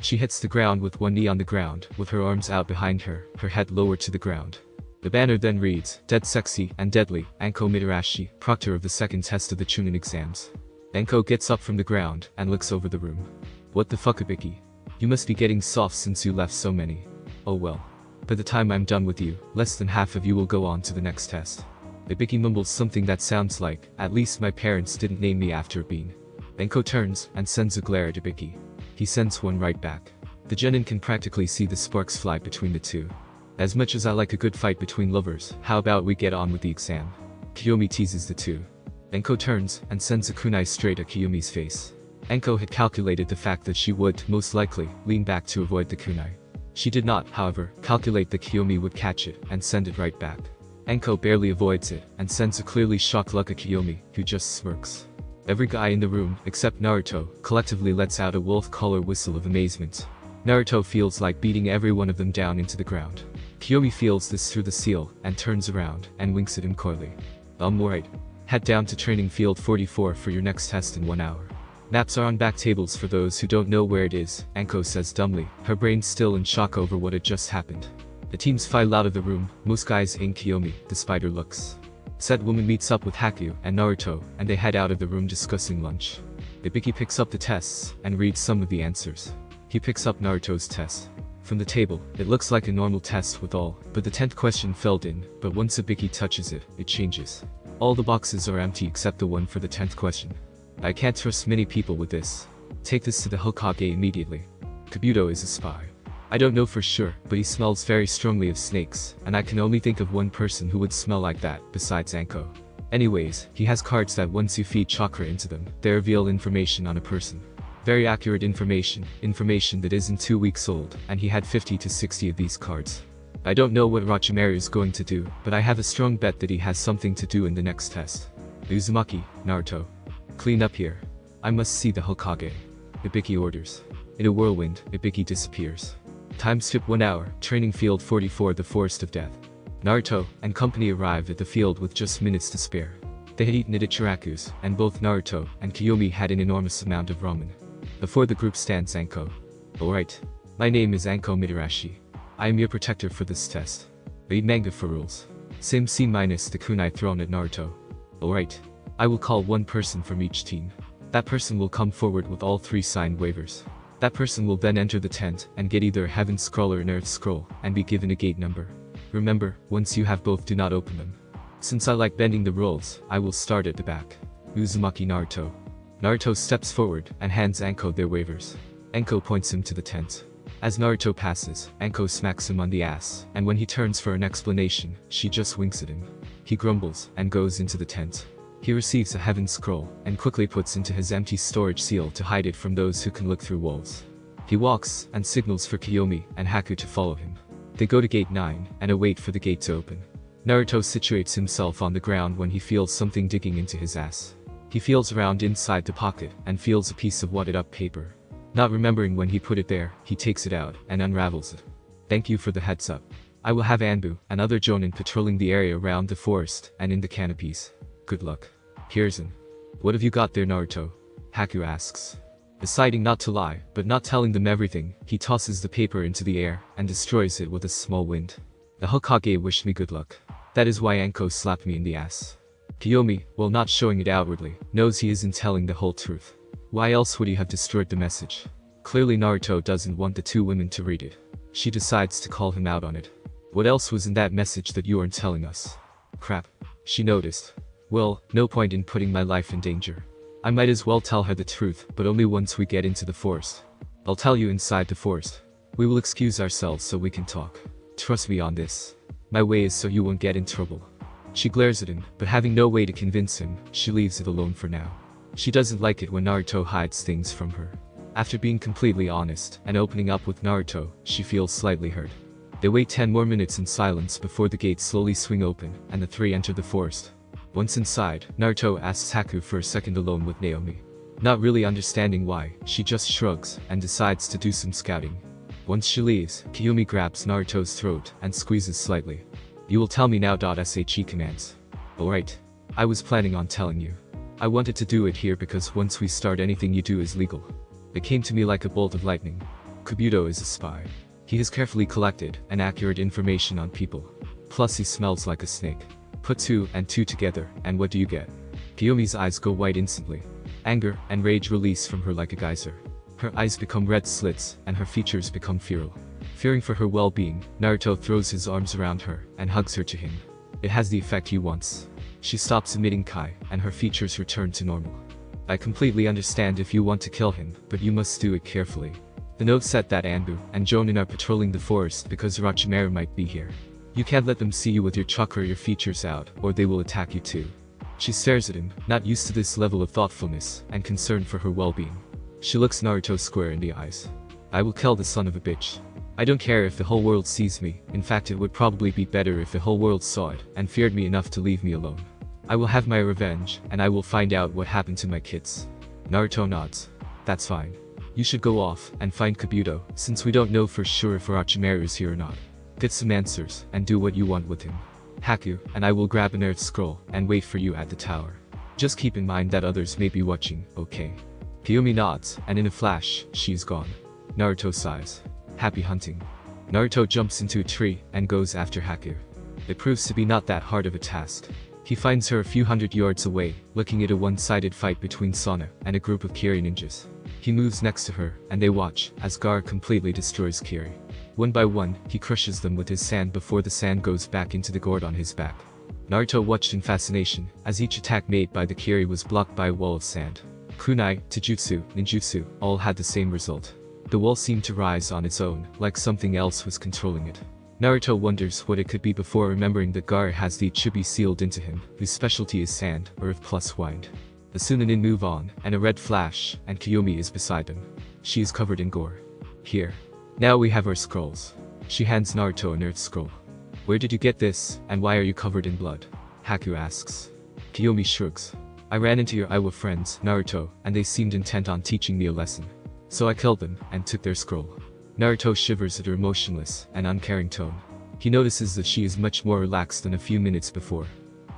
She hits the ground with one knee on the ground, with her arms out behind her head lowered to the ground. The banner then reads, Dead Sexy and Deadly, Anko Mitarashi, proctor of the 2nd test of the Chunin exams. Anko gets up from the ground, and looks over the room. What the fuck, Ibiki? You must be getting soft since you left so many. Oh well. By the time I'm done with you, less than half of you will go on to the next test. Ibiki mumbles something that sounds like, at least my parents didn't name me after a bean. Anko turns, and sends a glare at Ibiki. He sends one right back. The genin can practically see the sparks fly between the two. As much as I like a good fight between lovers, how about we get on with the exam? Kiyomi teases the two. Anko turns, and sends a kunai straight at Kiyomi's face. Anko had calculated the fact that she would, most likely, lean back to avoid the kunai. She did not, however, calculate that Kiyomi would catch it, and send it right back. Anko barely avoids it, and sends a clearly shocked look at Kiyomi, who just smirks. Every guy in the room, except Naruto, collectively lets out a wolf-collar whistle of amazement. Naruto feels like beating every one of them down into the ground. Kiyomi feels this through the seal, and turns around, and winks at him coyly. Right. Head down to training field 44 for your next test in 1 hour. Maps are on back tables for those who don't know where it is, Anko says dumbly, her brain still in shock over what had just happened. The teams file out of the room, most guys ain't Kiyomi, despite her looks. Said woman meets up with Haku and Naruto, and they head out of the room discussing lunch. Ibiki picks up the tests, and reads some of the answers. He picks up Naruto's test. From the table, it looks like a normal test with all, but the 10th question filled in, but once Ibiki touches it, it changes. All the boxes are empty except the one for the 10th question. I can't trust many people with this. Take this to the Hokage immediately. Kabuto is a spy. I don't know for sure, but he smells very strongly of snakes, and I can only think of one person who would smell like that, besides Anko. Anyways, he has cards that once you feed chakra into them, they reveal information on a person. Very accurate information that isn't 2 weeks old, and he had 50 to 60 of these cards. I don't know what Orochimaru is going to do, but I have a strong bet that he has something to do in the next test. Uzumaki, Naruto. Clean up here. I must see the Hokage. Ibiki orders. In a whirlwind, Ibiki disappears. Time skip 1 hour, training field 44, the Forest of Death. Naruto and company arrived at the field with just minutes to spare. They had eaten at Ichiraku's, and both Naruto and Kyuubi had an enormous amount of ramen. Before the group stands Anko. Alright. My name is Anko Midarashi. I am your protector for this test. Read manga for rules. Same scene minus the kunai thrown at Naruto. Alright. I will call one person from each team. That person will come forward with all 3 signed waivers. That person will then enter the tent and get either a Heaven Scroll or an Earth Scroll and be given a gate number. Remember, once you have both, do not open them. Since I like bending the rules, I will start at the back. Uzumaki Naruto. Naruto steps forward and hands Anko their waivers. Anko points him to the tent. As Naruto passes, Anko smacks him on the ass, and when he turns for an explanation, she just winks at him. He grumbles and goes into the tent. He receives a Heaven Scroll and quickly puts into his empty storage seal to hide it from those who can look through walls. He walks and signals for Kiyomi and Haku to follow him. They go to gate 9 and await for the gate to open. Naruto situates himself on the ground when he feels something digging into his ass. He feels around inside the pocket and feels a piece of wadded up paper. Not remembering when he put it there, he takes it out and unravels it. Thank you for the heads up. I will have Anbu and other Jonin patrolling the area around the forest and in the canopies. Good luck. Pearson. What have you got there, Naruto? Haku asks. Deciding not to lie, but not telling them everything, he tosses the paper into the air and destroys it with a small wind. The Hokage wished me good luck. That is why Anko slapped me in the ass. Kiyomi, while not showing it outwardly, knows he isn't telling the whole truth. Why else would he have destroyed the message? Clearly Naruto doesn't want the 2 women to read it. She decides to call him out on it. What else was in that message that you aren't telling us? Crap. She noticed. Well, no point in putting my life in danger. I might as well tell her the truth, but only once we get into the forest. I'll tell you inside the forest. We will excuse ourselves so we can talk. Trust me on this. My way is so you won't get in trouble. She glares at him, but having no way to convince him, she leaves it alone for now. She doesn't like it when Naruto hides things from her. After being completely honest and opening up with Naruto, she feels slightly hurt. They wait 10 more minutes in silence before the gates slowly swing open and the 3 enter the forest. Once inside, Naruto asks Haku for a second alone with Naomi. Not really understanding why, she just shrugs and decides to do some scouting. Once she leaves, Kiyomi grabs Naruto's throat and squeezes slightly. You will tell me now. She commands. Alright. I was planning on telling you. I wanted to do it here because once we start, anything you do is legal. It came to me like a bolt of lightning. Kabuto is a spy. He has carefully collected and accurate information on people. Plus he smells like a snake. Put 2 and 2 together, and what do you get? Kiyomi's eyes go white instantly. Anger and rage release from her like a geyser. Her eyes become red slits, and her features become feral. Fearing for her well-being, Naruto throws his arms around her and hugs her to him. It has the effect he wants. She stops emitting Kai, and her features return to normal. I completely understand if you want to kill him, but you must do it carefully. The note said that Anbu and Jonin are patrolling the forest because Orochimaru might be here. You can't let them see you with your chakra or your features out, or they will attack you too. She stares at him, not used to this level of thoughtfulness and concern for her well-being. She looks Naruto square in the eyes. I will kill the son of a bitch. I don't care if the whole world sees me. In fact, it would probably be better if the whole world saw it and feared me enough to leave me alone. I will have my revenge, and I will find out what happened to my kids. Naruto nods. That's fine. You should go off and find Kabuto, since we don't know for sure if Orochimaru is here or not. Get some answers and do what you want with him. Haku and I will grab an Earth Scroll and wait for you at the tower. Just keep in mind that others may be watching, okay? Kiyomi nods, and in a flash, she's gone. Naruto sighs. Happy hunting. Naruto jumps into a tree and goes after Haku. It proves to be not that hard of a task. He finds her a few hundred yards away, looking at a one-sided fight between Sana and a group of Kiri ninjas. He moves next to her, and they watch as Gar completely destroys Kiri. One by one, he crushes them with his sand before the sand goes back into the gourd on his back. Naruto watched in fascination, as each attack made by the Kiri was blocked by a wall of sand. Kunai, Taijutsu, Ninjutsu, all had the same result. The wall seemed to rise on its own, like something else was controlling it. Naruto wonders what it could be before remembering that Gaara has the Ichibi sealed into him, whose specialty is sand, earth plus wind. The Sunanin move on, and a red flash, and Kyuubi is beside them. She is covered in gore. Here. Now we have our scrolls. She hands Naruto an earth scroll. Where did you get this, and why are you covered in blood? Haku asks. Kyuubi shrugs. I ran into your Iwa friends, Naruto, and they seemed intent on teaching me a lesson. So I killed them, and took their scroll. Naruto shivers at her emotionless and uncaring tone. He notices that she is much more relaxed than a few minutes before.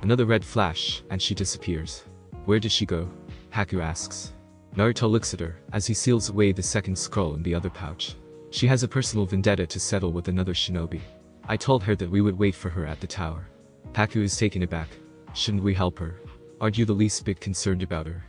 Another red flash, and she disappears. Where did she go? Haku asks. Naruto looks at her, as he seals away the second scroll in the other pouch. She has a personal vendetta to settle with another shinobi. I told her that we would wait for her at the tower. Haku is taken aback. Shouldn't we help her? Aren't you the least bit concerned about her?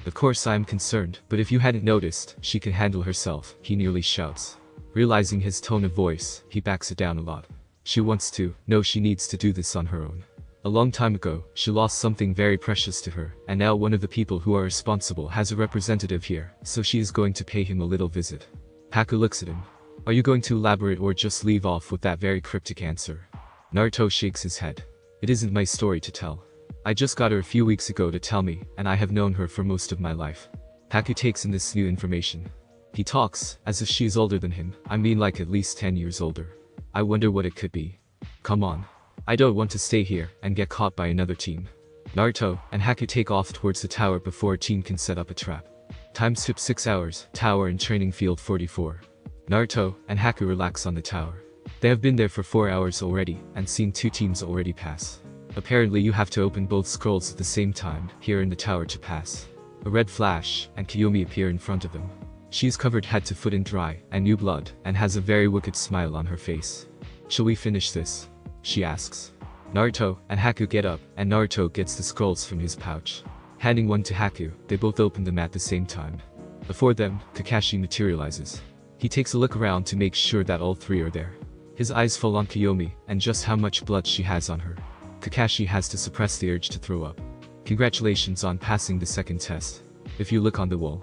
Of course I am concerned, but if you hadn't noticed, she can handle herself, he nearly shouts. Realizing his tone of voice, he backs it down a lot. She wants to, no, she needs to do this on her own. A long time ago, she lost something very precious to her, and now one of the people who are responsible has a representative here, so she is going to pay him a little visit. Haku looks at him. Are you going to elaborate or just leave off with that very cryptic answer? Naruto shakes his head. It isn't my story to tell. I just got her a few weeks ago to tell me, and I have known her for most of my life. Haku takes in this new information. He talks, as if she is older than him, I mean like at least 10 years older. I wonder what it could be. Come on. I don't want to stay here and get caught by another team. Naruto and Haku take off towards the tower before a team can set up a trap. Time skip 6 hours, tower and training field 44. Naruto and Haku relax on the tower. They have been there for 4 hours already, and seen 2 teams already pass. Apparently you have to open both scrolls at the same time, here in the tower to pass. A red flash, and Kyuubi appear in front of them. She is covered head to foot in dry, and new blood, and has a very wicked smile on her face. Shall we finish this? She asks. Naruto and Haku get up, and Naruto gets the scrolls from his pouch. Handing one to Haku, they both open them at the same time. Before them, Kakashi materializes. He takes a look around to make sure that all 3 are there. His eyes fall on Kyuubi, and just how much blood she has on her. Kakashi has to suppress the urge to throw up. Congratulations on passing the second test. If you look on the wall.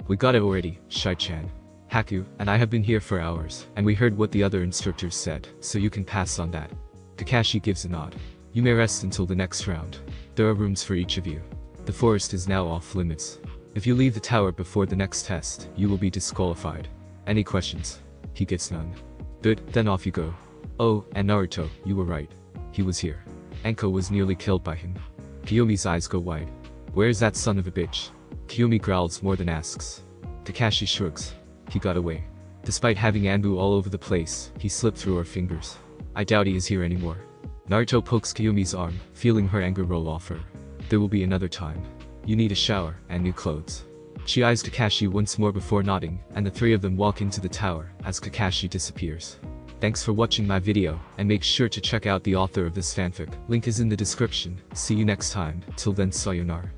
We got it already, Shai-chan. Haku and I have been here for hours, and we heard what the other instructors said, so you can pass on that. Kakashi gives a nod. You may rest until the next round. There are rooms for each of you. The forest is now off limits. If you leave the tower before the next test, you will be disqualified. Any questions? He gets none. Good, then off you go. Oh, and Naruto, you were right. He was here. Enko was nearly killed by him. Kyuubi's eyes go wide. Where's that son of a bitch? Kyuubi growls more than asks. Kakashi shrugs. He got away. Despite having Anbu all over the place, he slipped through our fingers. I doubt he is here anymore. Naruto pokes Kyuubi's arm, feeling her anger roll off her. There will be another time. You need a shower, and new clothes. She eyes Kakashi once more before nodding, and the 3 of them walk into the tower, as Kakashi disappears. Thanks for watching my video, and make sure to check out the author of this fanfic. Link is in the description. See you next time. Till then, sayonara.